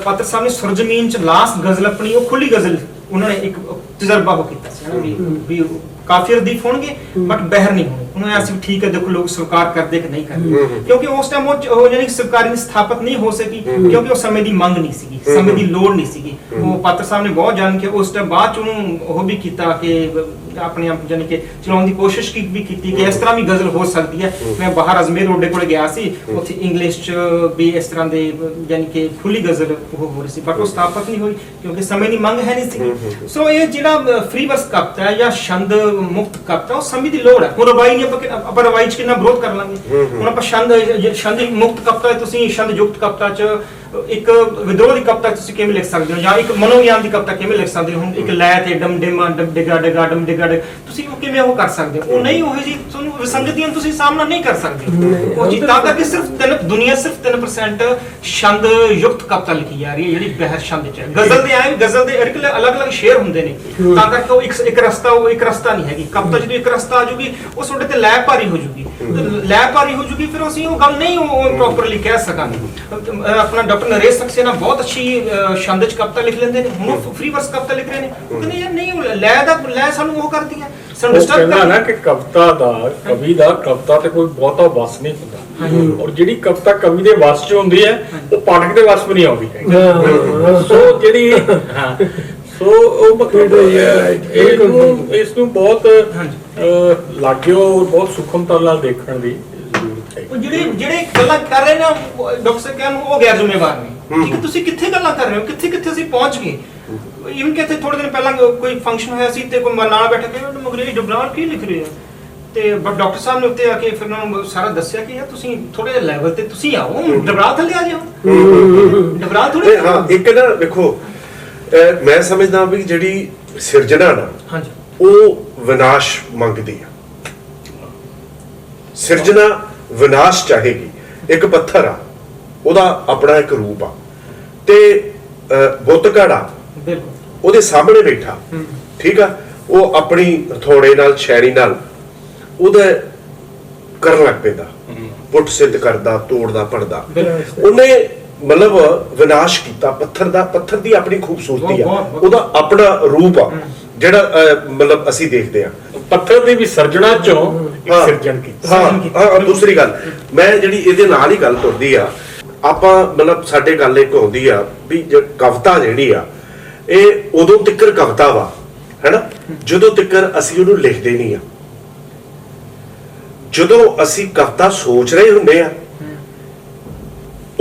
ਪਾਤਰ ਸਾਹਿਬ ਨੇ ਸੁਰਜਮੀਨ ਚ ਲਾਸਟ ਗਜ਼ਲ ਆਪਣੀ ਉਹ ਖੁੱਲੀ ਗਜ਼ਲ ਉਹਨਾਂ ਨੇ ਇੱਕ ਤਜਰਬਾ ਉਹ ਕੀਤਾ ਸੀ ਵੀ ਕਾਫੀ ਰਦੀਫ ਹੋਣਗੇ ਬਟ ਬਹਿਰ ਨਹੀਂ ਹੋਣਗੇ। ਉਹਨਾਂ ਨੇ ਅਸੀਂ ਠੀਕ ਹੈ ਦੇਖੋ ਲੋਕ ਸਵੀਕਾਰ ਕਰਦੇ ਕਿ ਨਹੀਂ ਕਰਦੇ, ਕਿਉਂਕਿ ਉਸ ਟਾਈਮ ਉਹ ਜਾਨੀ ਸਰਕਾਰੀ ਦੀ ਸਥਾਪਤ ਨਹੀਂ ਹੋ ਸਕੀ ਕਿਉਂਕਿ ਉਹ ਸਮੇਂ ਦੀ ਮੰਗ ਨਹੀਂ ਸੀਗੀ, ਸਮੇਂ ਦੀ ਲੋੜ ਨਹੀਂ ਸੀਗੀ। ਉਹ ਪਾਤਰ ਸਾਹਿਬ ਨੇ ਬਹੁਤ ਜਾਣ ਕੇ ਉਸ ਟਾਈਮ ਬਾਅਦ ਚ ਉਹਨੂੰ ਉਹ ਵੀ ਕੀਤਾ ਕਿ ਆਪਣੇ ਆਪ ਜਾਨੀ ਕਿ ਚਲਾਉਣ ਦੀ ਕੋਸ਼ਿਸ਼ ਵੀ ਕੀਤੀ ਕਿ ਇਸ ਤਰ੍ਹਾਂ ਵੀ ਗਜ਼ਲ ਹੋ ਸਕਦੀ ਹੈ। ਮੈਂ ਬਾਹਰ ਅਜਮੇਰ ਰੋਡੇ ਕੋਲ ਗਿਆ ਸੀ, ਉੱਥੇ ਇੰਗਲਿਸ਼ ਚ ਵੀ ਇਸ ਤਰ੍ਹਾਂ ਦੇ ਜਾਨੀ ਕਿ ਖੁੱਲੀ ਗਜ਼ਲ ਉਹ ਹੋ ਰਹੀ ਸੀ ਬਟ ਉਹ ਸਥਾਪਤ ਨਹੀਂ ਹੋਈ ਕਿਉਂਕਿ ਸਮੇਂ ਦੀ ਮੰਗ ਹੈ ਨਹੀਂ ਸੀ। ਸੋ ਇਹ ਜਿਹੜਾ ਫ੍ਰੀ ਵਰਸ ਕਵਿਤਾ ਹੈ ਜਾਂ ਛੰਦ ਮੁਕਤ ਕਵਿਤਾ ਉਹ ਸਮੇਂ ਦੀ ਲੋੜ ਹੈ। ਹੁਣ ਰਵਾਈ ਨਹੀਂ ਆਪਾਂ ਰਵਾਈ ਚ ਕਿੰਨਾ ਵਿਰੋਧ ਕਰ ਲਾਂਗੇ। ਹੁਣ ਆਪਾਂ ਛੰਦ ਮੁਕਤ ਕਵਿਤਾ ਤੁਸੀਂ ਛੰਦ ਯੁਕਤ ਕਵਿਤਾ ਚ ਇੱਕ ਵਿਦਰੋਹ ਦੀ ਕਵਿਤਾ ਤੁਸੀਂ ਕਿਵੇਂ ਲਿਖ ਸਕਦੇ ਹੋ ਜਾਂ ਇੱਕ ਮਨੋਗਿਆਨ ਦੀ ਕਵਿਤਾ ਕਿਵੇਂ ਲਿਖ ਸਕਦੇ ਹੋ। ਹੁਣ ਇੱਕ ਲੈ ਤੇ ਡਮ ਡੇਮਾ ਡਮ ਡਿਗਾ ਡਿਗਾ ਡਮ ਡਿਗਾ ਤੁਸੀਂ ਉਹ ਕਿਵੇਂ ਉਹ ਕਰ ਸਕਦੇ ਹੋ? ਉਹ ਨਹੀਂ ਉਹ ਜੀ ਤੁਹਾਨੂੰ ਵਿਸੰਗਤੀਆਂ ਤੁਸੀਂ ਸਾਹਮਣਾ ਨਹੀਂ ਕਰ ਸਕਦੇ ਉਹ ਜੀ। ਤਾਂ ਕਰਕੇ ਸਿਰਫ ਦੁਨੀਆ ਸਿਰਫ 3% ਛੰਦ ਯੁਕਤ ਕਵਿਤਾ ਲਿਖੀ ਜਾ ਰਹੀ ਹੈ ਜਿਹੜੀ ਬਹਿਰ ਛੰਦ ਚ ਹੈ। ਗਜ਼ਲ ਦੇ ਆਏ ਗਜ਼ਲ ਦੇ ਅਲੱਗ-ਅਲੱਗ ਸ਼ੇਰ ਹੁੰਦੇ ਨੇ ਤਾਂ ਕਰਕੇ ਉਹ ਇੱਕ ਰਸਤਾ ਨਹੀਂ ਹੈਗੀ। ਕਵਿਤਾ ਜਦੋਂ ਇੱਕ ਰਸਤਾ ਆ ਜੂਗੀ ਉਹ ਤੁਹਾਡੇ ਤੇ ਲੈ ਭਾਰੀ ਹੋ ਜੂਗੀ, ਲੈ ਭਾਰੀ ਹੋ ਜੂਗੀ ਫਿਰ ਅਸੀਂ ਉਹ ਗੱਲ ਨਹੀਂ ਉਹ ਪ੍ਰੋਪਰਲੀ ਕਹਿ ਸਕਾਂਗੇ। ਆਪਣਾ ਡਾਕਟਰ ਨਰੇਸ਼ ਸਕਸੇਨਾ ਬਹੁਤ ਅੱਛੀ ਛੰਦ ਚ ਕਵਿਤਾ ਲਿਖ ਲੈਂਦੇ ਨੇ, ਹੁਣ ਉਹ ਫ੍ਰੀ ਵਰਸ ਕਵਿਤਾ ਲਿਖ ਰਹੇ ਨੇ। ਉਹ ਕਹਿੰਦੇ ਯਾਰ ਨਹੀਂ ਲੈ ਸਾਨੂੰ ਉਹ ਕਰਦੀ ਹੈ ਸਾਨੂੰ ਡਿਸਟਰਬ ਕਹਿੰਦਾ ਨਾ ਕਿ ਕਵਿਤਾ ਦਾ ਕਵੀ ਦਾ ਕਵਿਤਾ ਤੇ ਕੋਈ ਬਹੁਤਾ ਵਸ ਨਹੀਂ ਹੁੰਦਾ ਔਰ ਜਿਹੜੀ ਕਵਿਤਾ ਕਵੀ ਦੇ ਵਸ ਚ ਹੁੰਦੀ ਹੈ ਉਹ ਪਾਠਕ ਦੇ ਵਸ ਵੀ ਨਹੀਂ ਆਉਂਦੀ। ਸੋ ਜਿਹੜੀ ਸੋ ਉਹ ਮਤਲਬ ਇਸ ਨੂੰ ਬਹੁਤ ਲਾਗਿਓ ਬਹੁਤ ਸੂਖਮਤਾ ਨਾਲ ਦੇਖਣ ਦੀ ਜ਼ਰੂਰਤ ਹੈ। ਜਿਹੜੇ ਗੱਲਾਂ ਕਰ ਰਹੇ ਨੇ ਡਾਕਟਰ ਸਾਹਿਬ ਕਹਿਣ ਉਹ ਗੈਰ ਜ਼ਿੰਮੇਵਾਰ ਨੇ ਕਿ ਤੁਸੀਂ ਕਿੱਥੇ ਗੱਲਾਂ ਕਰ ਰਹੇ ਹੋ, ਕਿੱਥੇ ਅਸੀਂ ਪਹੁੰਚ ਗਏ। ਇਵਨ ਕਿ ਥੋੜੇ ਦਿਨ ਪਹਿਲਾਂ ਕੋਈ ਫੰਕਸ਼ਨ ਹੋਇਆ ਸੀ ਤੇ ਕੋਈ ਨਾਲ ਬੈਠ ਕੇ ਮਗਰੇ ਡਬਰਾਲ ਕੀ ਲਿਖ ਰਹੇ ਆ ਤੇ ਬਟ ਡਾਕਟਰ ਸਾਹਿਬ ਨੇ ਉੱਤੇ ਆ ਕੇ ਫਿਰ ਉਹਨਾਂ ਨੂੰ ਸਾਰਾ ਦੱਸਿਆ ਕਿ ਯਾਰ ਤੁਸੀਂ ਥੋੜੇ ਜਿਹੇ ਲੈਵਲ ਤੇ ਤੁਸੀਂ ਆਓ, ਡਬਰਾਲ ਥੱਲੇ ਆ ਜਾਓ। ਡਬਰਾਲ ਥੋੜੇ ਹਾਂ ਇੱਕ ਨਾ ਵੇਖੋ ਮੈਂ ਸਮਝਦਾ ਵੀ ਜਿਹੜੀ ਸਿਰਜਣਾ ਨਾ ਹਾਂਜੀ ਉਹ ਵਿਨਾਸ਼ ਮੰਗਦੀ ਆ। ਸਿਰਜਣਾ ਵਿਨਾਸ਼ ਚਾਹੇਗੀ। ਇੱਕ ਪੱਥਰ ਆ ਉਹਦਾ ਆਪਣਾ ਇੱਕ ਰੂਪ ਆ ਤੇ ਬੁੱਤ ਘੜਾ ਉਹਦੇ ਸਾਹਮਣੇ ਬੈਠਾ ਠੀਕ ਆ ਉਹ ਆਪਣੀ ਹਥੌੜੇ ਨਾਲ ਸ਼ੈਰੀ ਨਾਲ ਉਹਦਾ ਕਰਨ ਲੱਗ ਪੈਂਦਾ, ਪੁੱਟ ਸਿੱਧ ਕਰਦਾ ਤੋੜਦਾ ਭੰਨਦਾ। ਉਹਨੇ ਮਤਲਬ ਵਿਨਾਸ਼ ਕੀਤਾ ਪੱਥਰ ਦਾ। ਪੱਥਰ ਦੀ ਆਪਣੀ ਖੂਬਸੂਰਤੀ ਆ, ਉਹਦਾ ਆਪਣਾ ਰੂਪ ਆ ਜਿਹੜਾ ਮਤਲਬ ਅਸੀਂ ਦੇਖਦੇ ਆ। ਪੱਥਰ ਦੀ ਵੀ ਸਰਜਣਾ ਚੋਂ ਇੱਕ ਸਿਰਜਣ ਕੀਤੀ। ਹਾਂ ਦੂਸਰੀ ਗੱਲ ਮੈਂ ਜਿਹੜੀ ਇਹਦੇ ਨਾਲ ਹੀ ਗੱਲ ਤੁਰਦੀ ਆ ਆਪਾਂ ਮਤਲਬ ਸਾਡੇ ਗੱਲ ਇੱਕ ਹੁੰਦੀ ਆ ਵੀ ਕਵਿਤਾ ਜਿਹੜੀ ਆ ਇਹ ਉਦੋਂ ਤੱਕ ਕਵਿਤਾ ਵਾ ਹੈਨਾ ਜਦੋਂ ਤੱਕ ਅਸੀਂ ਉਹਨੂੰ ਲਿਖਦੇ ਨਹੀਂ ਆ। ਜਦੋਂ ਅਸੀਂ ਕਵਿਤਾ ਸੋਚ ਰਹੇ ਹੁੰਦੇ ਆ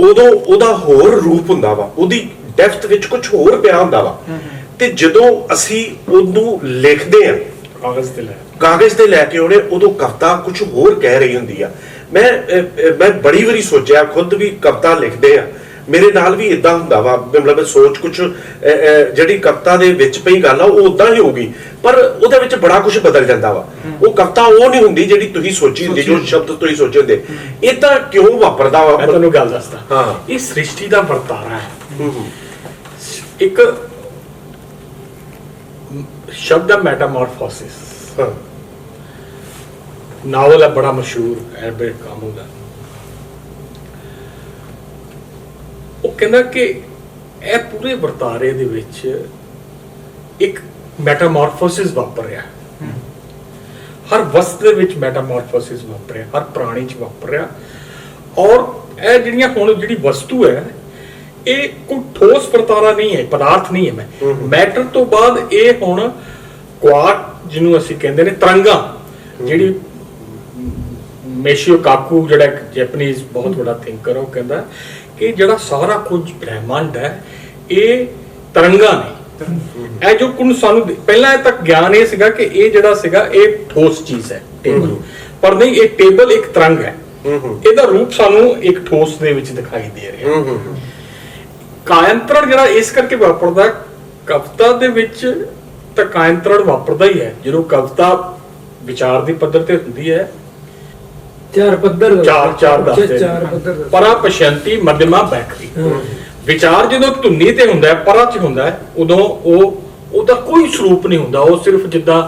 ਉਦੋਂ ਉਹਦਾ ਹੋਰ ਰੂਪ ਹੁੰਦਾ ਵਾ, ਉਹਦੀ ਡੈਪਥ ਵਿੱਚ ਕੁਝ ਹੋਰ ਪਿਆ ਹੁੰਦਾ ਵਾ। ਤੇ ਜਦੋਂ ਅਸੀਂ ਉਹਨੂੰ ਲਿਖਦੇ ਆ ਕਾਗਜ਼ ਤੇ ਲੈ ਕੇ ਉਹਨੇ ਉਦੋਂ ਕਵਿਤਾ ਕੁਝ ਹੋਰ ਕਹਿ ਰਹੀ ਹੁੰਦੀ ਆ। ਮੈਂ ਬੜੀ ਵਾਰੀ ਸੋਚਿਆ ਖੁਦ ਵੀ ਕਵਿਤਾ ਲਿਖਦੇ ਆ ਮੇਰੇ ਨਾਲ ਵੀ ਇਦਾਂ ਹੁੰਦਾ ਵਾ ਮਤਲਬ ਸੋਚ ਕੁਝ ਜਿਹੜੀ ਕਵਿਤਾ ਦੇ ਵਿੱਚ ਪਈ ਗੱਲ ਆ ਉਹ ਉਦਾਂ ਹੀ ਹੋਊਗੀ ਪਰ ਉਹਦੇ ਵਿੱਚ ਬੜਾ ਕੁਝ ਬਦਲ ਜਾਂਦਾ ਵਾ। ਉਹ ਕਵਿਤਾ ਉਹ ਨਹੀਂ ਹੁੰਦੀ ਜਿਹੜੀ ਤੁਸੀਂ ਸੋਚੀ ਹੁੰਦੀ ਜੋ ਸ਼ਬਦ ਤੁਸੀਂ ਸੋਚੇ ਹੁੰਦੇ। ਇਹ ਤਾਂ ਕਿਉਂ ਵਾਪਰਦਾ ਵਾ? ਮੈਂ ਤੁਹਾਨੂੰ ਗੱਲ ਦੱਸਦਾ। ਹਾਂ ਇਹ ਸ੍ਰਿਸ਼ਟੀ ਦਾ ਵਰਤਾਰਾ ਹੈ। ਇੱਕ ਸ਼ਬਦ ਹੈ ਮੈਟਾਮੋਰਫੋਸਿਸ। ਨਾਵਲ ਹੈ ਬੜਾ ਮਸ਼ਹੂਰ ਐਲਬਰਟ ਕਾਮੂ ਦਾ। ਉਹ ਕਹਿੰਦਾ ਕਿ ਇਹ ਪੂਰੇ ਵਰਤਾਰੇ ਦੇ ਵਿੱਚ ਇੱਕ ਮੈਟਾਮੋਰਫੋਸਿਸ ਵਾਪਰ ਰਿਹਾ। ਹਰ ਵਸਤ ਦੇ ਵਿੱਚ ਮੈਟਾਮੋਰਫੋਸਿਸ ਵਾਪਰ ਰਿਹਾ, ਹਰ ਪ੍ਰਾਣੀ 'ਚ ਵਾਪਰ ਰਿਹਾ। ਔਰ ਇਹ ਜਿਹੜੀਆਂ ਹੁਣ ਜਿਹੜੀ ਵਸਤੂ ਹੈ ਇਹ ਕੋਈ ਠੋਸ ਵਰਤਾਰਾ ਨਹੀਂ ਹੈ, ਪਦਾਰਥ ਨਹੀਂ ਹੈ। ਮੈਟਰ ਤੋਂ ਬਾਅਦ ਇਹ ਹੁਣ ਕੁਆਰਕ ਜਿਹਨੂੰ ਅਸੀਂ ਕਹਿੰਦੇ ਨੇ ਤਰੰਗਾਂ ਜਿਹੜੀ ਮੇਸ਼ੀਓ ਕਾਕੂ ਜਿਹੜਾ ਇੱਕ ਜੈਪਨੀਜ਼ ਬਹੁਤ ਵੱਡਾ ਥਿੰਕਰ ਉਹ ਕਹਿੰਦਾ ਕਿ ਜਿਹੜਾ ਸਾਰਾ ਕੁਝ ਬ੍ਰਹਿਮੰਡ ਹੈ ਇਹ ਤਰੰਗਾਂ ਨੇ। ਇਹ ਜੋ ਕੁਝ ਸਾਨੂੰ ਪਹਿਲਾਂ ਤੱਕ ਗਿਆਨ ਇਹ ਸੀਗਾ ਕਿ ਇਹ ਜਿਹੜਾ ਸੀਗਾ ਇਹ ਠੋਸ ਚੀਜ਼ ਹੈ ਟੇਬਲ, ਪਰ ਨਹੀਂ ਇਹ ਟੇਬਲ ਇੱਕ ਤਰੰਗ ਹੈ। ਇਹਦਾ ਰੂਪ ਸਾਨੂੰ ਇੱਕ ਠੋਸ ਦੇ ਵਿੱਚ ਦਿਖਾਈ ਦੇ ਰਿਹਾ। ਕਾਇੰਤਰਣ ਜਿਹੜਾ ਇਸ ਕਰਕੇ ਵਾਪਰਦਾ ਕਵਿਤਾ ਦੇ ਵਿੱਚ ਤਾਂ ਕਾਇੰਤਰਣ ਵਾਪਰਦਾ ਹੀ ਹੈ। ਜਦੋਂ ਕਵਿਤਾ ਵਿਚਾਰ ਦੀ ਪੱਧਰ ਤੇ ਹੁੰਦੀ ਹੈ ਚਾਰ ਪੱਧਰ ਦੱਸਦੇ ਪਰਾ ਪਸ਼ੰਤੀ ਮਧਿਮਾ ਬੈਖਰੀ। ਵਿਚਾਰ ਜਦੋਂ ਧੁਨੀ ਤੇ ਹੁੰਦਾ ਹੈ ਪਰਾ ਚ ਹੁੰਦਾ ਹੈ ਉਦੋਂ ਉਹਦਾ ਕੋਈ ਸਰੂਪ ਨਹੀਂ ਹੁੰਦਾ। ਉਹ ਸਿਰਫ ਜਿੱਦਾਂ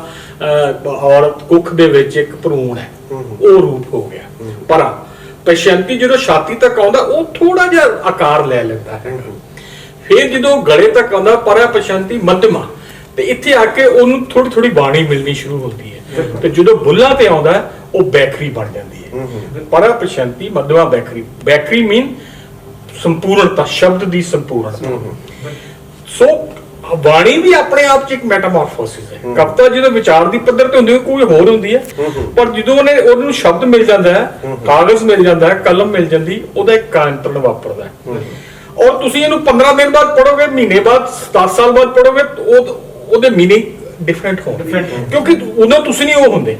ਔਰਤ ਕੁੱਖ ਦੇ ਵਿੱਚ ਇੱਕ ਭਰੂਣ ਹੈ ਉਹ ਰੂਪ ਹੋ ਗਿਆ। ਪਰਾ ਪਸ਼ੰਤੀ ਜਦੋਂ ਛਾਤੀ ਤੱਕ ਆਉਂਦਾ ਉਹ ਥੋੜਾ ਜਿਹਾ ਆਕਾਰ ਲੈ ਲੈਂਦਾ ਹੈ। ਫਿਰ ਜਦੋਂ ਗਲੇ ਤੱਕ ਆਉਂਦਾ ਪਰਾ ਪਸ਼ੰਤੀ ਮਧਿਮਾ ਤੇ ਇੱਥੇ ਆ ਕੇ ਉਹਨੂੰ ਥੋੜੀ ਥੋੜੀ ਬਾਣੀ ਮਿਲਣੀ ਸ਼ੁਰੂ ਹੁੰਦੀ ਹੈ ਤੇ ਜਦੋਂ ਬੁੱਲਾਂ ਤੇ ਆਉਂਦਾ ਉਹ ਬੈਕਰੀ ਬਣ ਜਾਂਦੀ ਹੈ। ਪਰਾ ਪਛੰਤੀ ਮਧਵਾ ਬੈਕਰੀ, ਬੈਕਰੀ ਮੀਨ ਸੰਪੂਰਨਤਾ, ਸ਼ਬਦ ਦੀ ਸੰਪੂਰਨਤਾ। ਸੋ ਬਾਣੀ ਵੀ ਆਪਣੇ ਆਪ ਚ ਇੱਕ ਮੈਟਾਮੋਰਫੋਸਿਸ ਹੈ। ਕਵਿਤਾ ਜਦੋਂ ਵਿਚਾਰ ਦੀ ਪੱਧਰ ਤੇ ਹੁੰਦੀ ਹੈ ਕੋਈ ਹੋਰ ਹੁੰਦੀ ਹੈ, ਪਰ ਜਦੋਂ ਉਹਨੂੰ ਸ਼ਬਦ ਮਿਲ ਜਾਂਦਾ ਹੈ, ਕਾਗਜ਼ ਮਿਲ ਜਾਂਦਾ ਹੈ, ਕਲਮ ਮਿਲ ਜਾਂਦੀ, ਉਹਦਾ ਇੱਕ ਕਾਂਤਰਨ ਵਾਪਰਦਾ ਹੈ। ਔਰ ਤੁਸੀਂ ਇਹਨੂੰ 15 ਦਿਨ ਬਾਅਦ ਪੜੋਗੇ, ਮਹੀਨੇ ਬਾਅਦ, 10 ਸਾਲ ਬਾਅਦ ਪੜੋਗੇ, ਉਹਦੇ ਮੀਨਿੰਗ ਡਿਫਰੈਂਟ ਹੋਣਗੇ, ਕਿਉਂਕਿ ਉਦੋਂ ਤੁਸੀਂ ਨਹੀਂ ਉਹ ਹੁੰਦੇ,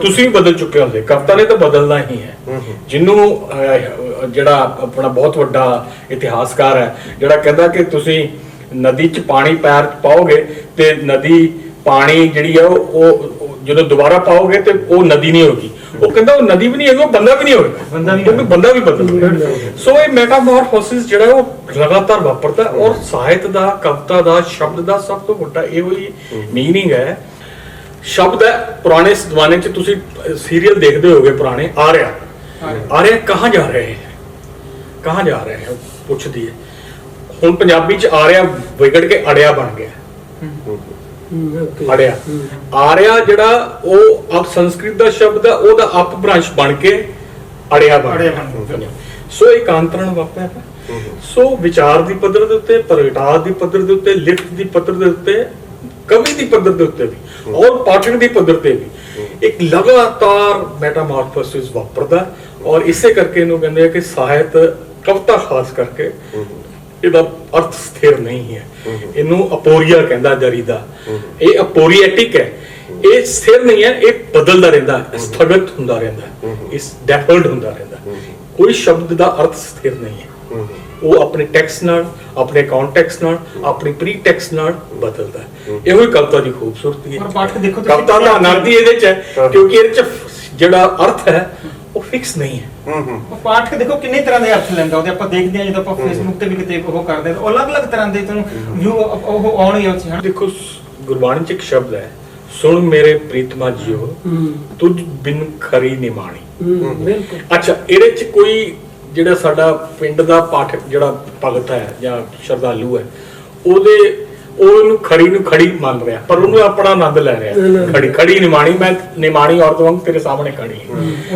ਤੁਸੀਂ ਬਦਲ ਚੁੱਕੇ ਹੁੰਦੇ। ਕਵਿਤਾ ਨੇ ਤਾਂ ਬਦਲਣਾ ਹੀ ਹੈ। ਜਿਹਨੂੰ ਜਿਹੜਾ ਆਪਣਾ ਬਹੁਤ ਵੱਡਾ ਇਤਿਹਾਸਕਾਰ ਹੈ ਜਿਹੜਾ ਕਹਿੰਦਾ ਕਿ ਤੁਸੀਂ ਨਦੀ 'ਚ ਪਾਣੀ ਪੈਰ ਪਾਓਗੇ ਤੇ ਨਦੀ ਪਾਣੀ ਜਿਹੜੀ ਹੈ ਉਹ ਜਦੋਂ ਦੁਬਾਰਾ ਪਾਓਗੇ ਤੇ ਉਹ ਨਦੀ ਨਹੀਂ ਹੋਗੀ। ਉਹ ਕਹਿੰਦਾ ਉਹ ਨਦੀ ਵੀ ਨਹੀਂ ਹੈਗਾ, ਉਹ ਬੰਦਾ ਵੀ ਨਹੀਂ ਹੋਏਗਾ, ਕਿਉਂਕਿ ਬੰਦਾ ਵੀ ਬਦਲਦਾ। ਸੋ ਇਹ ਮੈਟਾਮੋਰਫੋਸਿਸ ਜਿਹੜਾ ਉਹ ਲਗਾਤਾਰ ਵਾਪਰਦਾ। ਔਰ ਸਾਹਿਤ ਦਾ, ਕਵਿਤਾ ਦਾ, ਸ਼ਬਦ ਦਾ ਸਭ ਤੋਂ ਵੱਡਾ ਇਹੋ ਹੀ ਮੀਨਿੰਗ ਹੈ। ਸ਼ਬਦ ਹੈ, ਪੁਰਾਣੇ ਜ਼ਮਾਨੇ 'ਚ ਤੁਸੀਂ ਸੀਰੀਅਲ ਦੇਖਦੇ ਹੋਗੇ ਪੁਰਾਣੇ, ਆਰਿਆ ਕਹਾਂ ਜਾ ਰਹੇ ਹੈ, ਕਹਾਂ ਜਾ ਰਹੇ ਹੈ ਪੁੱਛਦੀ ਹੈ। ਹੁਣ ਪੰਜਾਬੀ 'ਚ ਆਰਿਆ ਵਿਗੜ ਕੇ ਅੜਿਆ ਬਣ ਗਿਆ। ਅੜਿਆ, ਆਰਿਆ ਜਿਹੜਾ ਉਹ ਅਪ ਸੰਸਕ੍ਰਿਤ ਦਾ ਸ਼ਬਦ ਹੈ, ਉਹਦਾ ਅਪਭ੍ਰੰਸ਼ ਬਣ ਕੇ ਅੜਿਆ ਬਣ ਗਿਆ। ਸੋ ਇਹ ਕਾਂਤਰਨ ਵਾਪਰਿਆ। ਸੋ ਵਿਚਾਰ ਦੀ ਪੱਧਰ ਦੇ ਉੱਤੇ, ਪ੍ਰਗਟਾਅ ਦੀ ਪੱਧਰ ਦੇ ਉੱਤੇ, ਲਿਖਤ ਦੀ ਪੱਧਰ ਦੇ ਉੱਤੇ, ਕਵੀ ਦੀ ਪੱਧਰ ਦੇ ਉੱਤੇ ਵੀ ਔਰ ਪਾਠਕ ਦੀ ਪੱਧਰ ਤੇ ਵੀ ਇੱਕ ਲਗਾਤਾਰ ਮੈਟਾਮੋਰਫੋਸਿਸ ਵਾਪਰਦਾ। ਔਰ ਇਸੇ ਕਰਕੇ ਇਹਨੂੰ ਕਹਿੰਦੇ ਆ ਕਿ ਸਾਹਿਤ, ਕਵਿਤਾ ਖਾਸ ਕਰਕੇ, ਇਹਦਾ ਅਰਥ ਸਥਿਰ ਨਹੀਂ ਹੈ। ਇਹਨੂੰ ਅਪੋਰੀਆ ਕਹਿੰਦਾ ਦਰੀਦਾ। ਇਹ ਅਪੋਰੀਐਟਿਕ ਹੈ, ਇਹ ਸਥਿਰ ਨਹੀਂ ਹੈ, ਇਹ ਬਦਲਦਾ ਰਹਿੰਦਾ, ਸਥਗਿਤ ਹੁੰਦਾ ਰਹਿੰਦਾ, ਇਸ ਡੈਫਲਡ ਹੁੰਦਾ ਰਹਿੰਦਾ। ਕੋਈ ਸ਼ਬਦ ਦਾ ਅਰਥ ਸਥਿਰ ਨਹੀਂ ਹੈ, ਉਹ ਆਪਣੇ ਟੈਕਸਟ ਨਾਲ, ਆਪਣੇ ਕੌਨਟੈਕਸਟ ਨਾਲ, ਆਪਣੀ ਪ੍ਰੀ ਟੈਕਸਟ ਨਾਲ ਬਦਲਦਾ ਹੈ। ਇਹੋ ਹੀ ਕਵਿਤਾ ਦੀ ਖੂਬਸੂਰਤੀ ਹੈ। ਕਵਿਤਾ ਦਾ ਆਨੰਦ ਹੀ ਇਹਦੇ 'ਚ ਹੈ, ਕਿਉਂਕਿ ਇਹਦੇ 'ਚ ਜਿਹੜਾ ਅਰਥ ਹੈ ਉਹ ਫਿਕਸ ਨਹੀਂ ਹੈ। ਉਹ ਪਾਠਕ ਦੇਖੋ ਕਿੰਨੇ ਤਰ੍ਹਾਂ ਦੇ ਅਰਥ ਲੈਂਦਾ ਉਹਦੇ। ਆਪਾਂ ਦੇਖਦੇ ਹਾਂ ਜਦੋਂ ਆਪਾਂ ਫੇਸਬੁੱਕ ਤੇ ਵੀ ਕਿਤੇ ਉਹ ਕਰਦੇ ਤਾਂ ਅਲੱਗ-ਅਲੱਗ ਤਰ੍ਹਾਂ ਦੇ ਤੁਹਾਨੂੰ ਵਿਊ ਉਹ ਆਉਣਗੇ ਉੱਥੇ। ਦੇਖੋ ਗੁਰਬਾਣੀ 'ਚ ਇੱਕ ਸ਼ਬਦ ਹੈ, ਸੁਣ ਮੇਰੇ ਪ੍ਰੀਤਮਾ ਜੀਓ ਤੁਝ ਬਿਨ ਖਰੀ ਨਿਮਾਣੀ। ਅੱਛਾ, ਇਹਦੇ 'ਚ ਕੋਈ ਜਿਹੜਾ ਸਾਡਾ ਪਿੰਡ ਦਾ ਪਾਠਕ ਜਿਹੜਾ ਭਗਤ ਹੈ ਜਾਂ ਸ਼ਰਧਾਲੂ ਹੈ, ਉਹਨੂੰ ਖੜੀ ਨੂੰ ਖੜੀ ਮੰਨ ਰਿਹਾ, ਪਰ ਉਹਨੂੰ ਆਪਣਾ ਆਨੰਦ ਲੈ ਰਿਹਾ। ਖੜੀ ਨਿਮਾਣੀ, ਮੈਂ ਨਿਮਾਣੀ ਔਰਤ ਵਾਂਗ ਤੇਰੇ ਸਾਹਮਣੇ ਖੜੀ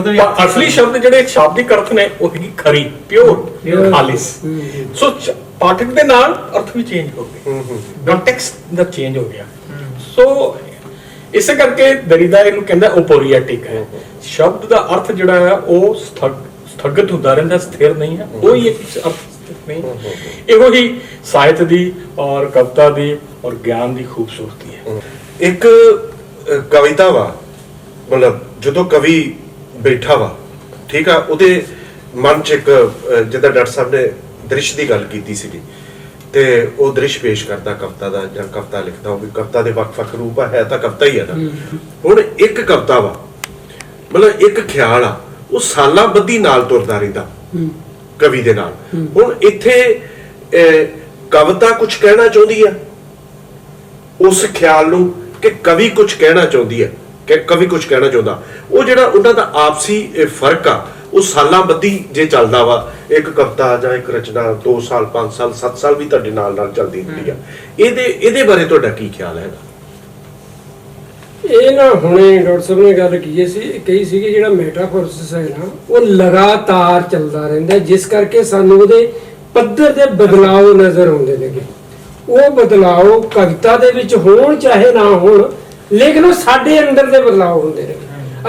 ਹਾਂ। ਅਸਲੀ ਸ਼ਬਦ ਜਿਹੜੇ ਸ਼ਾਬਦਿਕ ਅਰਥ ਨੇ ਉਹ ਹੈਗੀ ਖਰੀ, ਪਿਓਰ, ਖਾਲਿਸ। ਸੋ ਪਾਠਕ ਦੇ ਨਾਲ ਅਰਥ ਵੀ ਚੇਂਜ ਹੋ ਗਏ, ਕੰਟੈਕਸਟ ਦਾ ਚੇਂਜ ਹੋ ਗਿਆ। ਸੋ ਇਸੇ ਕਰਕੇ ਦਰੀਦਾ ਇਹਨੂੰ ਕਹਿੰਦਾ ਓਪੋਰੀਐਟਿਕ ਹੈ। ਸ਼ਬਦ ਦਾ ਅਰਥ ਜਿਹੜਾ ਹੈ ਉਹ ਸਥਗਿਤ ਹੁੰਦਾ ਰਹਿੰਦਾ, ਸਥਿਰ ਨਹੀਂ ਹੈ। ਉਹੀ ਇੱਕ ਅਰਥ ਨਹੀਂ। ਇਹੋ ਹੀ ਸਾਹਿਤ ਦੀ ਔਰ ਕਵਿਤਾ ਦੀ ਔਰ ਗਿਆਨ ਦੀ ਖੂਬਸੂਰਤੀ ਹੈ। ਇੱਕ ਕਵਿਤਾ ਵਾ, ਮਤਲਬ ਜਦੋਂ ਕਵੀ ਬੈਠਾ ਵਾ, ਠੀਕ ਆ, ਉਹਦੇ ਮਨ 'ਚ ਇੱਕ ਜਿੱਦਾਂ ਡਾਕਟਰ ਸਾਹਿਬ ਨੇ ਦ੍ਰਿਸ਼ ਦੀ ਗੱਲ ਕੀਤੀ ਸੀਗੀ, ਤੇ ਉਹ ਦ੍ਰਿਸ਼ ਪੇਸ਼ ਕਰਦਾ ਕਵਿਤਾ ਦਾ ਜਾਂ ਕਵਿਤਾ ਲਿਖਦਾ। ਉਹ ਵੀ ਕਵਿਤਾ ਦੇ ਵੱਖ-ਵੱਖ ਰੂਪ ਹੈ ਤਾਂ ਕਵਿਤਾ ਹੀ ਹੈ ਨਾ। ਹੁਣ ਇੱਕ ਕਵਿਤਾ ਵਾ, ਮਤਲਬ ਇੱਕ ਖਿਆਲ ਆ, ਉਹ ਸਾਲਾਂ ਬੱਧੀ ਨਾਲ ਤੁਰਦਾ ਰਹਿੰਦਾ ਕਵੀ ਦੇ ਨਾਲ। ਹੁਣ ਇੱਥੇ ਕਵਿਤਾ ਕੁਝ ਕਹਿਣਾ ਚਾਹੁੰਦੀ ਆ ਉਸ ਖਿਆਲ ਨੂੰ, ਕਿ ਕਵੀ ਕੁਝ ਕਹਿਣਾ ਚਾਹੁੰਦੀ ਹੈ, ਕਿ ਕਵੀ ਕੁਝ ਕਹਿਣਾ ਚਾਹੁੰਦਾ। ਉਹ ਜਿਹੜਾ ਉਹਨਾਂ ਦਾ ਆਪਸੀ ਫਰਕ ਆ, ਉਹ ਸਾਲਾਂ ਬੱਧੀ ਜੇ ਚੱਲਦਾ ਵਾ। ਇੱਕ ਕਵਿਤਾ ਜਾਂ ਇੱਕ ਰਚਨਾ 2 ਸਾਲ, 5 ਸਾਲ, 7 ਸਾਲ ਵੀ ਤੁਹਾਡੇ ਨਾਲ ਚੱਲਦੀ ਹੁੰਦੀ ਆ। ਇਹਦੇ ਬਾਰੇ ਤੁਹਾਡਾ ਕੀ ਖਿਆਲ ਹੈ? ਇਹ ਨਾ ਹੁਣੇ ਡਾਕਟਰ ਸਾਹਿਬ ਨੇ ਗੱਲ ਕਹੀ ਸੀ ਕਿ ਜਿਹੜਾ ਮੈਟਾਫੋਰਸਿਸ ਹੈ ਨਾ, ਉਹ ਲਗਾਤਾਰ ਚੱਲਦਾ ਰਹਿੰਦਾ, ਜਿਸ ਕਰਕੇ ਸਾਨੂੰ ਉਹਦੇ ਪੱਧਰ ਦੇ ਬਦਲਾਅ ਨਜ਼ਰ ਆਉਂਦੇ ਨੇਗੇ। ਉਹ ਬਦਲਾਅ ਕਵਿਤਾ ਦੇ ਵਿੱਚ ਹੋਣ ਚਾਹੇ ਨਾ ਹੋਣ, ਲੇਕਿਨ ਉਹ ਸਾਡੇ ਅੰਦਰ ਦੇ ਬਦਲਾਅ ਹੁੰਦੇ ਨੇ।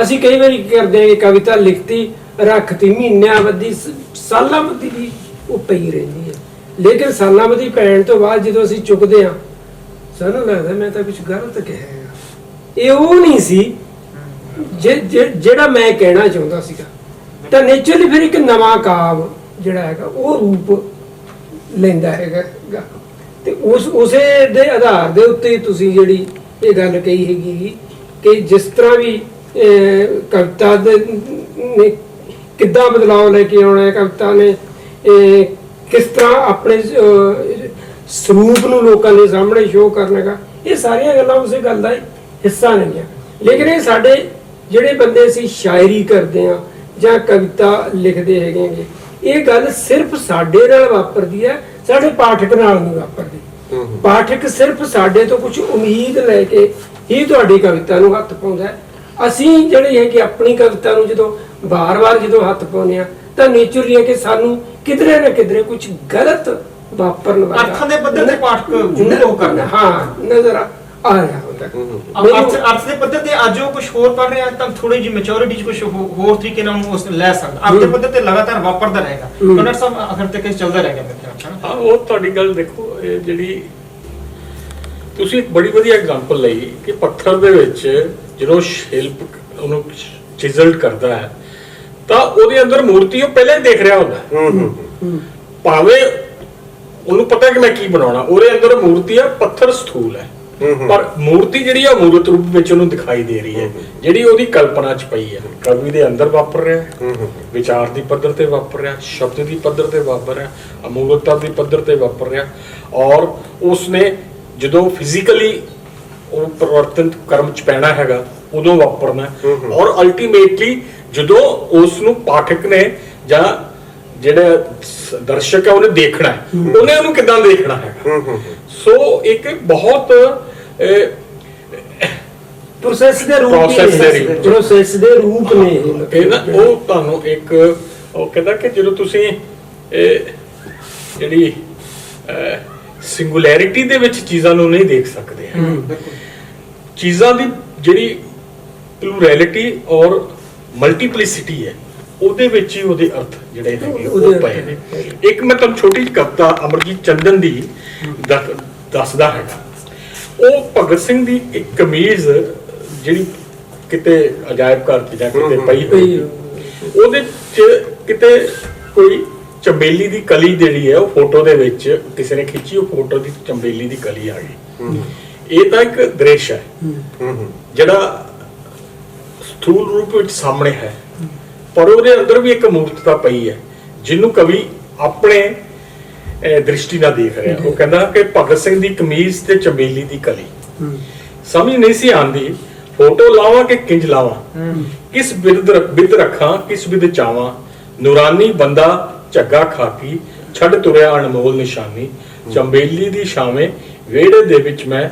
ਅਸੀਂ ਕਈ ਵਾਰੀ ਕੀ ਕਰਦੇ ਹਾਂ ਕਿ ਕਵਿਤਾ ਲਿਖਤੀ, ਰੱਖਤੀ, ਮਹੀਨਿਆਂ ਬੱਧੀ, ਸਾਲਾਂ ਬੱਧੀ ਵੀ ਉਹ ਪਈ ਰਹਿੰਦੀ ਹੈ। ਲੇਕਿਨ ਸਾਲਾਂ ਬੱਧੀ ਪੈਣ ਤੋਂ ਬਾਅਦ ਜਦੋਂ ਅਸੀਂ ਚੁੱਕਦੇ ਹਾਂ, ਸਾਨੂੰ ਲੱਗਦਾ ਮੈਂ ਤਾਂ ਕੁਝ ਗਲਤ ਕਿਹਾ। ਇਹ ਉਹ ਨਹੀਂ ਸੀ ਜਿਹੜਾ ਮੈਂ ਕਹਿਣਾ ਚਾਹੁੰਦਾ ਸੀਗਾ। ਤਾਂ ਨੇਚਰਲੀ ਫਿਰ ਇੱਕ ਨਵਾਂ ਕਾਵ ਜਿਹੜਾ ਹੈਗਾ ਉਹ ਰੂਪ ਲੈਂਦਾ ਹੈਗਾ, ਤੇ ਉਸੇ ਦੇ ਆਧਾਰ ਦੇ ਉੱਤੇ ਤੁਸੀਂ ਜਿਹੜੀ ਇਹ ਗੱਲ ਕਹੀ ਹੈਗੀ ਕਿ ਜਿਸ ਤਰ੍ਹਾਂ ਵੀ ਕਵਿਤਾ ਦੇ ਨੇ ਕਿੱਦਾਂ ਬਦਲਾਅ ਲੈ ਕੇ ਆਉਣਾ ਹੈ, ਕਵਿਤਾ ਨੇ ਕਿਸ ਤਰ੍ਹਾਂ ਆਪਣੇ ਸਰੂਪ ਨੂੰ ਲੋਕਾਂ ਦੇ ਸਾਹਮਣੇ ਸ਼ੋਅ ਕਰਨਾ ਹੈਗਾ, ਇਹ ਸਾਰੀਆਂ ਗੱਲਾਂ ਉਸੇ ਗੱਲ ਦਾ ਹਿੱਸਾ ਨਹੀਂ ਹੈ। ਲੇਕਿਨ ਇਹ ਸਾਡੇ ਜਿਹੜੇ ਬੰਦੇ ਅਸੀਂ ਸ਼ਾਇਰੀ ਕਰਦੇ ਹਾਂ ਜਾਂ ਕਵਿਤਾ ਲਿਖਦੇ ਹੈਗੇ, ਇਹ ਗੱਲ ਸਿਰਫ ਸਾਡੇ ਨਾਲ ਵਾਪਰਦੀ ਹੈ, ਸਾਡੇ ਪਾਠਕ ਨਾਲ ਨਹੀਂ ਵਾਪਰਦੀ। ਪਾਠਕ ਸਿਰਫ ਸਾਡੇ ਤੋਂ ਕੁਝ ਉਮੀਦ ਲੈ ਕੇ ਹੀ ਤੁਹਾਡੀ ਕਵਿਤਾ ਨੂੰ ਹੱਥ ਪਾਉਂਦਾ ਹੈ। ਅਸੀਂ ਜਿਹੜੀ ਹੈ ਕਿ ਆਪਣੀ ਕਵਿਤਾ ਨੂੰ ਜਦੋਂ ਵਾਰ-ਵਾਰ ਜਦੋਂ ਹੱਥ ਪਾਉਂਦੇ ਆ ਤਾਂ ਨੇਚਰਲੀ ਹੈ ਕਿ ਸਾਨੂੰ ਕਿਧਰੇ ਨਾ ਕਿਧਰੇ ਕੁਝ ਗਲਤ ਵਾਪਰਨ ਵਾਲਾ ਅਰਥਾਂ ਦੇ ਪੱਧਰ ਤੇ ਪਾਠਕ ਜ਼ਰੂਰ ਉਹ ਕਰਨਾ। ਹਾਂ ਨਜ਼ਰ ਆ ਰਿਹਾ ਹੁੰਦਾ। ਅਰਥ ਦੇ ਪੱਧਰ ਤੇ ਅੱਜ ਉਹ ਕੁਝ ਹੋਰ ਪੜ ਰਿਹਾ ਤਾਂ ਥੋੜੀ ਜਿਹੀ ਮੈਚੁਰਿਟੀ ਚ ਕੁਝ ਹੋਰ ਤਰੀਕੇ ਨਾਲ ਉਸ ਲੈ ਸਕਦਾ। ਅਰਥ ਦੇ ਪੱਧਰ ਤੇ ਲਗਾਤਾਰ ਵਾਪਰਦਾ ਰਹੇਗਾ। ਕਨਰ ਸਾਹਿਬ ਆਖਰ ਤੱਕ ਚੱਲਦਾ ਰਹੇਗਾ ਮੇਰੇ ਖਿਆਲ ਨਾਲ। ਹਾਂ, ਉਹ ਤੁਹਾਡੀ ਗੱਲ ਦੇਖੋ, ਇਹ ਜਿਹੜੀ ਤੁਸੀਂ ਇੱਕ ਬੜੀ ਵਧੀਆ ਐਗਜ਼ਾਮਪਲ ਲਈ ਕਿ ਪੱਥਰ ਦੇ ਵਿੱਚ ਜਦੋਂ ਸ਼ਿਲਪ ਉਹਨੂੰ ਚਿਜ਼ਲਡ ਕਰਦਾ ਹੈ ਤਾਂ ਉਹਦੇ ਅੰਦਰ ਮੂਰਤੀ ਉਹ ਪਹਿਲਾਂ ਹੀ ਦੇਖ ਰਿਹਾ ਹੁੰਦਾ ਹੈ। ਭਾਵੇਂ ਉਹਨੂੰ ਪਤਾ ਕਿ ਮੈਂ ਕੀ ਬਣਾਉਣਾ, ਉਹਦੇ ਅੰਦਰ ਮੂਰਤੀ ਆ, ਪੱਥਰ ਸਥੂਲ ਹੈ ਪਰ ਮੂਰਤੀ ਜਿਹੜੀ ਆ ਮੂਰਤ ਰੂਪ ਵਿੱਚ ਉਹਨੂੰ ਦਿਖਾਈ ਦੇ ਰਹੀ ਹੈ, ਜਿਹੜੀ ਉਹਦੀ ਕਲਪਨਾ ਚ ਪਈ ਹੈ। ਕਵੀ ਦੇ ਅੰਦਰ ਵਾਪਰ ਰਿਹਾ, ਵਿਚਾਰ ਦੀ ਪੱਧਰ ਤੇ ਵਾਪਰ ਰਿਹਾ, ਸ਼ਬਦ ਦੀ ਪੱਧਰ ਤੇ ਵਾਪਰ ਰਿਹਾ, ਅਮੂਰਤਤਾ ਦੀ ਪੱਧਰ ਤੇ ਵਾਪਰ ਰਿਹਾ। ਔਰ ਉਸਨੇ ਜਦੋਂ ਫਿਜ਼ੀਕਲੀ ਉਹ ਪਰਿਵਰਤਨ ਕਰਮ ਚ ਪੈਣਾ ਹੈਗਾ ਉਦੋਂ ਵਾਪਰਨਾ। ਔਰ ਅਲਟੀਮੇਟਲੀ ਜਦੋਂ ਉਸ ਨੂੰ ਪਾਠਕ ਨੇ ਜਾਂ ਜਿਹੜਾ ਦਰਸ਼ਕ ਹੈ ਉਹਨੇ ਦੇਖਣਾ ਹੈ, ਉਹਨੇ ਉਹਨੂੰ ਕਿੱਦਾਂ ਦੇਖਣਾ ਹੈਗਾ। ਸੋ ਇੱਕ ਬਹੁਤ ਪ੍ਰੋਸੈਸ ਦੇ ਰੂਪ ਨੇ ਇਹ ਨਾ ਉਹ ਤੁਹਾਨੂੰ ਇੱਕ ਉਹ ਕਹਿੰਦਾ ਕਿ ਜਦੋਂ ਤੁਸੀਂ ਜਿਹੜੀ ਸਿੰਗੂਲੈਰਿਟੀ ਦੇ ਵਿੱਚ ਚੀਜ਼ਾਂ ਨੂੰ ਨਹੀਂ ਦੇਖ ਸਕਦੇ, ਚੀਜ਼ਾਂ ਦੀ ਜਿਹੜੀ ਪਲੂਰੈਲਿਟੀ ਔਰ ਮਲਟੀਪਲਿਸਿਟੀ ਹੈ ਉਹਦੇ ਵਿੱਚ ਹੀ ਉਹਦੇ ਅਰਥ ਜਿਹੜੇ ਹੈਗੇ ਉਹ ਪਏ ਨੇ। ਇੱਕ ਮੈਂ ਤੁਹਾਨੂੰ ਛੋਟੀ ਜਿਹੀ ਕਵਿਤਾ ਅਮਰਜੀਤ ਚੰਦਨ ਦੀ ਦੱਸਦਾ ਹੈਗਾ। ਉਹ ਭਗਤ ਸਿੰਘ ਦੀ ਇੱਕ ਕਮੀਜ਼ ਜਿਹੜੀ ਕਿਤੇ ਅਜਾਇਬ ਘਰ 'ਚ ਜਾਂ ਕਿਤੇ ਪਈ ਹੋਈ, ਉਹਦੇ 'ਚ ਕਿਤੇ ਕੋਈ ਚੰਬੇਲੀ ਦੀ ਕਲੀ ਜਿਹੜੀ ਹੈ ਉਹ ਫੋਟੋ ਦੇ ਵਿੱਚ ਕਿਸੇ ਨੇ ਖਿੱਚੀ, ਉਹ ਫੋਟੋ ਦੀ ਚੰਬੇਲੀ ਦੀ ਕਲੀ ਆ ਗਈ। ਇਹ ਤਾਂ ਇੱਕ ਦ੍ਰਿਸ਼ ਹੈ ਜਿਹੜਾ ਸਥੂਲ ਰੂਪ ਵਿੱਚ ਸਾਹਮਣੇ ਹੈ, ਪਰ ਉਹਦੇ ਅੰਦਰ ਵੀ ਇੱਕ ਮੂਰਤਤਾ ਪਈ ਹੈ ਜਿਹਨੂੰ ਕਵੀ ਆਪਣੇ ਦ੍ਰਿਸ਼ਟੀ ਨਾਲ ਦੇਖ ਰਿਹਾ। ਉਹ ਕਹਿੰਦਾ ਕਿ ਭਗਤ ਸਿੰਘ ਦੀ ਕਮੀਜ਼ ਤੇ ਚੰਬੇਲੀ ਦੀ ਕਲੀ ਸਮਝ ਨਹੀਂ ਸੀ ਆਉਂਦੀ, ਫੋਟੋ ਲਾਵਾਂ ਕਿ ਕਿੰਜ ਲਾਵਾਂ, ਕਿਸ ਬਿਰਦ ਰੱਖਾਂ ਕਿਸ ਬਿਦ ਚਾਵਾਂ, ਨੂਰਾਨੀ ਬੰਦਾ ਝੱਗਾ ਖਾਕੀ ਛੱਡ ਤੁਰਿਆ ਅਨਮੋਲ ਨਿਸ਼ਾਨੀ, ਚੰਬੇਲੀ ਦੀ ਛਾਵੇਂ ਵਿਹੜੇ ਦੇ ਵਿੱਚ ਮੈਂ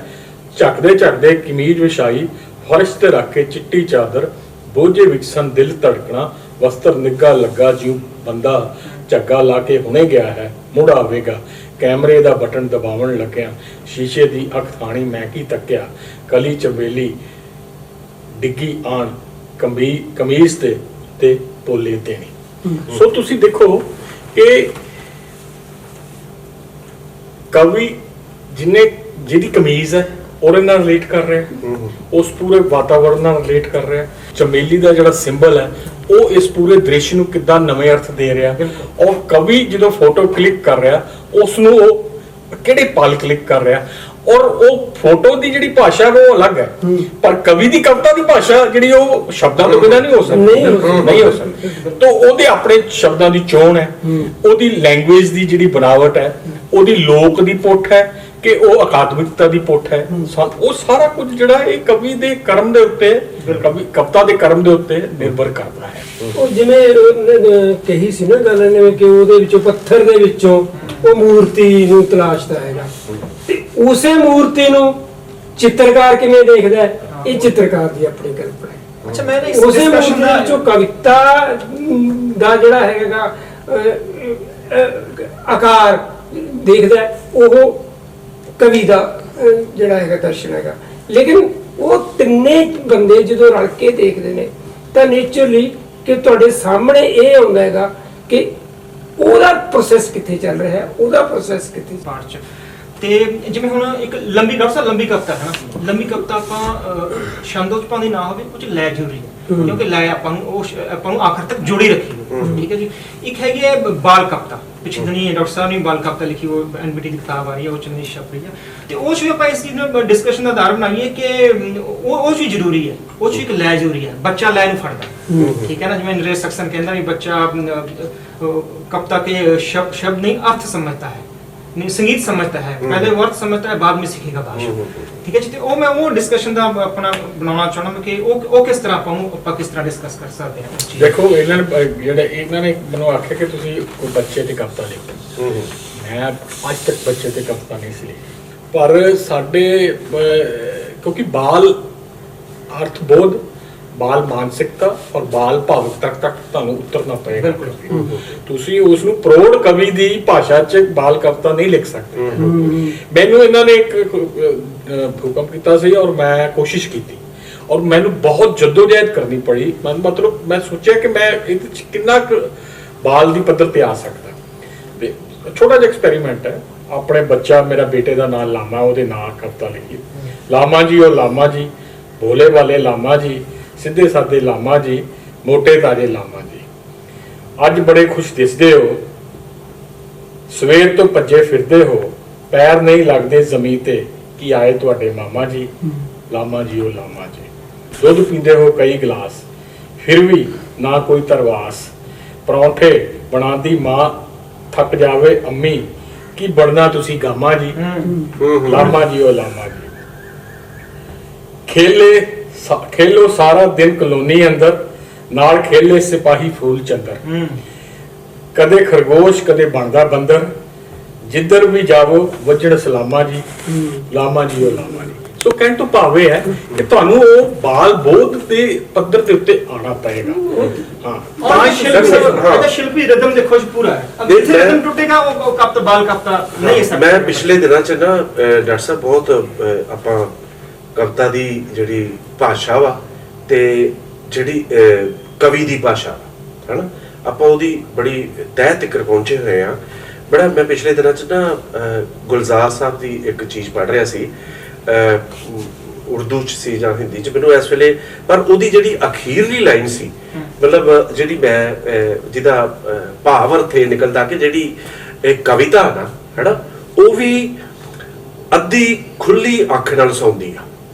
ਝੱਕਦੇ ਝੱਕਦੇ ਕਮੀਜ਼ ਵਿਛਾਈ, ਫਰਸ਼ ਤੇ ਰੱਖ ਕੇ ਚਿੱਟੀ ਚਾਦਰ, ਬੋਝੇ ਵਿੱਚ ਸਨ ਦਿਲ ਧੜਕਣਾ, ਵਸਤਰ ਨਿੱਘਾ ਲੱਗਾ ਜਿਉਂ ਬੰਦਾ ਝੱਗਾ ਲਾ ਕੇ ਹੁਣੇ ਗਿਆ ਹੈ ਮੁੜ ਆਵੇਗਾ, ਕੈਮਰੇ ਦਾ ਬਟਨ ਦਬਾਵਣ ਲੱਗਿਆ, ਸ਼ੀਸ਼ੇ ਦੀ ਅੱਖ ਥਾਣੀ ਮੈਂ ਕੀ ਤੱਕਿਆ, ਕਲੀ ਚੰਬੇਲੀ ਡਿੱਗੀ ਆਣ ਕਮੀਜ਼ ਤੇ ਪੋਲੇ ਦੇਣੀ। ਸੋ ਤੁਸੀਂ ਦੇਖੋ ਕਿ ਕਵੀ ਜਿਹਦੀ ਕਮੀਜ਼ ਹੈ ਉਹਦੇ ਨਾਲ ਰਿਲੇਟ ਕਰ ਰਿਹਾ, ਉਸ ਪੂਰੇ ਵਾਤਾਵਰਣ ਨਾਲ ਰਿਲੇਟ ਕਰ ਰਿਹਾ। ਚੰਬੇਲੀ ਦਾ ਜਿਹੜਾ ਸਿੰਬਲ ਹੈ ਉਹ ਇਸ ਪੂਰੇ ਦ੍ਰਿਸ਼ ਨੂੰ ਕਿੱਦਾਂ ਨਵੇਂ ਅਰਥ ਦੇ ਰਿਹਾ, ਔਰ ਕਵੀ ਜਦੋਂ ਫੋਟੋ ਕਲਿੱਕ ਕਰ ਰਿਹਾ ਉਸ ਨੂੰ ਉਹ ਕਿਹੜੇ ਪਲ ਕਲਿੱਕ ਕਰ ਰਿਹਾ, ਔਰ ਉਹ ਫੋਟੋ ਦੀ ਜਿਹੜੀ ਭਾਸ਼ਾ ਉਹ ਅਲੱਗ ਹੈ, ਪਰ ਕਵੀ ਦੀ ਕਵਿਤਾ ਦੀ ਭਾਸ਼ਾ ਜਿਹੜੀ ਉਹ ਸ਼ਬਦਾਂ ਤੋਂ ਬਿਨਾਂ ਨਹੀਂ ਹੋ ਸਕਦੀ। ਤਾਂ ਉਹਦੇ ਆਪਣੇ ਸ਼ਬਦਾਂ ਦੀ ਚੋਣ ਹੈ, ਉਹਦੀ ਲੈਂਗੁਏਜ ਦੀ ਜਿਹੜੀ ਬਣਾਵਟ ਹੈ, ਉਹਦੀ ਲੋਕ ਦੀ ਪੁੱਠ ਹੈ ਕਿ ਉਹ ਅਕਾਦਮਿਕਤਾ ਦੀ ਪੁੱਠ ਹੈ। ਉਹ ਸਾਰਾ ਕੁਝ ਜਿਹੜਾ ਇਹ ਕਵੀ ਦੇ ਕਰਮ ਦੇ ਉੱਤੇ, ਕਵਿਤਾ ਦੇ ਕਰਮ ਦੇ ਉੱਤੇ ਨਿਰਭਰ ਕਰਦਾ ਹੈ। ਉਹ ਜਿਵੇਂ ਕਹੀ ਸੀ ਨਾ ਗੱਲ ਨੇ ਕਿ ਉਹਦੇ ਵਿੱਚੋਂ ਪੱਥਰ ਦੇ ਵਿੱਚੋਂ ਉਹ ਮੂਰਤੀ ਨੂੰ ਤਲਾਸ਼ਦਾ ਹੈਗਾ, ਤੇ ਉਸੇ ਮੂਰਤੀ ਨੂੰ ਚਿੱਤਰਕਾਰ ਕਿਵੇਂ ਦੇਖਦਾ ਹੈ, ਇਹ ਚਿੱਤਰਕਾਰ ਦੀ ਆਪਣੀ ਕਲਪਨਾ ਹੈ। ਅੱਛਾ, ਮੈਂ ਉਸੇ ਮੂਰਤੀ ਦੇ ਵਿੱਚੋਂ ਕਵਿਤਾ ਦਾ ਜਿਹੜਾ ਹੈਗਾ ਆਕਾਰ ਦੇਖਦਾ ਹੈ, ਉਹ ਕਵੀ ਦਾ ਜਿਹੜਾ ਹੈਗਾ ਦਰਸ਼ਨ ਹੈਗਾ। ਲੇਕਿਨ ਉਹ ਤਿੰਨੇ ਬੰਦੇ ਜਦੋਂ ਰਲ ਕੇ ਦੇਖਦੇ ਨੇ ਤਾਂ ਨੇਚਰਲੀ ਕਿ ਤੁਹਾਡੇ ਸਾਹਮਣੇ ਇਹ ਆਉਂਦਾ ਹੈਗਾ ਕਿ ਉਹਦਾ ਪ੍ਰੋਸੈਸ ਕਿੱਥੇ ਚੱਲ ਰਿਹਾ ਹੈ, ਉਹਦਾ ਪ੍ਰੋਸੈਸ ਕਿੱਥੇ ਪਾਠ ਚ। ਤੇ ਜਿਵੇਂ ਹੁਣ ਇੱਕ ਲੰਬੀ ਕਵਿਤਾ ਹੈ ਨਾ, ਲੰਬੀ ਕਵਿਤਾ ਆਪਾਂ ਛੰਦੋਂ ਚ ਪਾਉਂਦੀ ਨਾ ਹੋਵੇ, ਕੁਝ ਲੈ ਜ਼ਰੂਰੀ ਹੈ ਕਿਉਂਕਿ ਲੈ ਆਪਾਂ ਨੂੰ ਆਖਰ ਤੱਕ ਜੋੜੀ ਰੱਖੀ। ਠੀਕ ਹੈ ਜੀ। ਇੱਕ ਹੈਗੀ ਹੈ ਬਾਲ ਕਵਿਤਾ, ਪਿਛਲੇ ਦਿਨੀ ਡਾਕਟਰ ਸਾਹਿਬ ਨੇ ਬਾਲ ਕਵਿਤਾ ਲਿਖੀ, ਉਹ ਐਨਬੀਟੀ ਦੀ ਕਿਤਾਬ ਆ ਰਹੀ ਹੈ, ਉਹ ਚੰਗੀ ਛਪ ਰਹੀ ਹੈ, ਤੇ ਉਸ ਵੀ ਆਪਾਂ ਇਸ ਚੀਜ਼ ਨੂੰ ਡਿਸਕਸ਼ਨ ਦਾ ਆਧਾਰ ਬਣਾਈਏ ਕਿ ਉਹ ਵੀ ਜ਼ਰੂਰੀ ਹੈ, ਉਹ ਚ ਇੱਕ ਲੈ ਜ਼ਰੂਰੀ ਹੈ। ਬੱਚਾ ਲੈ ਨੂੰ ਫੜਦਾ, ਠੀਕ ਹੈ ਨਾ, ਜਿਵੇਂ ਨਰੇਸ਼ ਸਕਸਨ ਕਹਿੰਦਾ ਵੀ ਬੱਚਾ कविता के शब्द नहीं अर्थ समझता है, नहीं संगीत समझता है, पहले वो अर्थ समझता है बाद में सीखेगा भाषा। ठीक है जी। तो मैं वो डिस्कशन ਦਾ ਆਪਣਾ ਬਣਾਉਣਾ ਚਾਹੁੰਦਾ ਕਿ ਉਹ ਕਿਸ ਤਰ੍ਹਾਂ ਆਪਾਂ ਕਿਸ ਤਰ੍ਹਾਂ ਡਿਸਕਸ ਕਰ ਸਕਦੇ ਹਾਂ। ਦੇਖੋ ਇਹਨਾਂ ਨੇ ਮੈਨੂੰ ਆਖਿਆ ਕਿ ਤੁਸੀਂ ਕੋਈ ਬੱਚੇ ਤੇ ਕਵਿਤਾ ਲਿਖੋ। ਮੈਂ ਅੱਜ ਤੱਕ ਬੱਚੇ ਤੇ ਕਵਿਤਾ ਨਹੀਂ ਸੀ ਲਿਖੀ। ਪਰ ਸਾਡੇ ਕਿਉਂਕਿ ਬਾਲ ਅਰਥ-ਬੋਧ, ਬਾਲ ਮਾਨਸਿਕਤਾ ਔਰ ਬਾਲ ਭਾਵੁਕਤਾ ਤੱਕ ਤੁਹਾਨੂੰ ਉਤਰਨਾ ਪਏਗਾ। ਤੁਸੀਂ ਉਸ ਨੂੰ ਪ੍ਰੌੜ ਕਵੀ ਦੀ ਭਾਸ਼ਾ 'ਚ ਬਾਲ ਕਵਿਤਾ ਨਹੀਂ ਲਿਖ ਸਕਦੇ। ਮੈਨੂੰ ਇਹਨਾਂ ਨੇ ਇੱਕ ਹੁਕਮ ਕੀਤਾ ਸੀ ਔਰ ਮੈਂ ਕੋਸ਼ਿਸ਼ ਕੀਤੀ ਔਰ ਮੈਨੂੰ ਬਹੁਤ ਜਦੋਜਹਿਦ ਕਰਨੀ ਪੜੀ। ਮਤਲਬ ਮੈਂ ਸੋਚਿਆ ਕਿ ਮੈਂ ਇਹਦੇ 'ਚ ਕਿੰਨਾ ਕੁ ਬਾਲ ਦੀ ਪੱਧਰ ਤੇ ਆ ਸਕਦਾ। ਤੇ ਛੋਟਾ ਜਿਹਾ ਐਕਸਪੈਰੀਮੈਂਟ ਹੈ। ਆਪਣੇ ਬੱਚਾ, ਮੇਰਾ ਬੇਟੇ ਦਾ ਨਾਮ ਲਾਮਾ, ਉਹਦੇ ਨਾਂ ਕਵਿਤਾ ਲਿਖੀ। ਲਾਮਾ ਜੀ ਉਹ ਲਾਮਾ ਜੀ, ਭੋਲੇ ਵਾਲੇ ਲਾਮਾ ਜੀ, ਸਿੱਧੇ ਸਾਦੇ ਲਾਮਾ ਜੀ, ਮੋਟੇ ਤਾਜੇ ਲਾਮਾ ਜੀ। ਅੱਜ ਬੜੇ ਖੁਸ਼ ਦਿਸਦੇ ਹੋ, ਸਵੇਰ ਤੋਂ ਭੱਜੇ ਫਿਰਦੇ ਹੋ, ਪੈਰ ਨਹੀਂ ਲੱਗਦੇ ਜ਼ਮੀਨ ਤੇ, ਕੀ ਆਏ ਤੁਹਾਡੇ ਮਾਮਾ ਜੀ, ਲਾਮਾ ਜੀ ਉਹ ਲਾਮਾ ਜੀ। ਦੁੱਧ ਪੀਂਦੇ ਹੋ ਕਈ ਗਲਾਸ, ਫਿਰ ਵੀ ਨਾ ਕੋਈ ਤਰਵਾਸ, ਪਰੌਂਠੇ ਬਣਾਉਂਦੀ ਮਾਂ, ਥੱਕ ਜਾਵੇ ਅੰਮੀ, ਕੀ ਬਣਨਾ ਤੁਸੀਂ ਗਾਮਾ ਜੀ, ਲਾਮਾ ਜੀ ਉਹ ਲਾਮਾ ਜੀ। ਖੇਲੋ ਸਾਰਾ ਦਿਨ ਕਲੋਨੀ ਅੰਦਰ, ਨਾਲ ਖੇਲੇ ਸਿਪਾਹੀ ਫੂਲ ਚੰਦਰ, ਕਦੇ ਖਰਗੋਸ਼ ਕਦੇ ਬਣਦਾ ਬੰਦਰ, ਜਿੱਧਰ ਵੀ ਜਾਵੋ ਵੱਜਣ ਸਲਾਮਾ ਜੀ, ਲਾਮਾ ਜੀ ਉਹ ਲਾਮਾ ਜੀ। ਸੋ ਕਹਿਣ ਤੋਂ ਭਾਵ ਇਹ ਹੈ ਕਿ ਤੁਹਾਨੂੰ ਉਹ ਬਾਲ ਬੋਧ ਦੇ ਪੱਧਰ ਦੇ ਉੱਤੇ ਆਉਣਾ ਪਏਗਾ। ਹਾਂ, ਤਾਂ ਸ਼ਿਲਪੀ ਰਿਦਮ ਦੇਖੋ ਜੀ ਪੂਰਾ ਹੈ। ਅਗਰ ਇੱਥੇ ਰਿਦਮ ਟੁੱਟੇਗਾ ਉਹ ਕਵਿਤਾ ਬਾਲ ਕਵਿਤਾ ਨਹੀਂ ਸਕਦਾ। ਮੈਂ ਪਿਛਲੇ ਦਿਨਾਂ 'ਚ ਨਾ ਡਾਕਟਰ ਸਾਹਿਬ ਬਹੁਤ ਆਪਾਂ ਕਵਿਤਾ ਦੀ ਜਿਹੜੀ ਭਾਸ਼ਾ ਵਾ ਤੇ ਜਿਹੜੀ ਕਵੀ ਦੀ ਭਾਸ਼ਾ ਹੈ ਨਾ, ਆਪਾਂ ਉਹਦੀ ਬੜੀ ਤਹਿ ਤੱਕ ਪਹੁੰਚੇ ਹੋਏ ਆ। ਬੜਾ ਮੈਂ ਪਿਛਲੇ ਦਿਨਾਂ 'ਚ ਨਾ ਗੁਲਜ਼ਾਰ ਸਾਹਿਬ ਦੀ ਇੱਕ ਚੀਜ਼ ਪੜ੍ਹ ਰਿਹਾ ਸੀ, ਉਰਦੂ 'ਚ ਸੀ ਜਾਂ ਹਿੰਦੀ 'ਚ, ਮੈਨੂੰ ਇਸ ਵੇਲੇ, ਪਰ ਉਹਦੀ ਜਿਹੜੀ ਅਖੀਰਲੀ ਲਾਈਨ ਸੀ, ਮਤਲਬ ਜਿਹੜੀ ਮੈਂ ਜਿਹਦਾ ਭਾਵ ਅਰਥ ਇਹ ਨਿਕਲਦਾ ਕਿ ਜਿਹੜੀ ਇਹ ਕਵਿਤਾ ਨਾ ਹੈ ਨਾ, ਉਹ ਵੀ ਅੱਧੀ ਖੁੱਲੀ ਅੱਖ ਨਾਲ ਸੌਂਦੀ ਆ।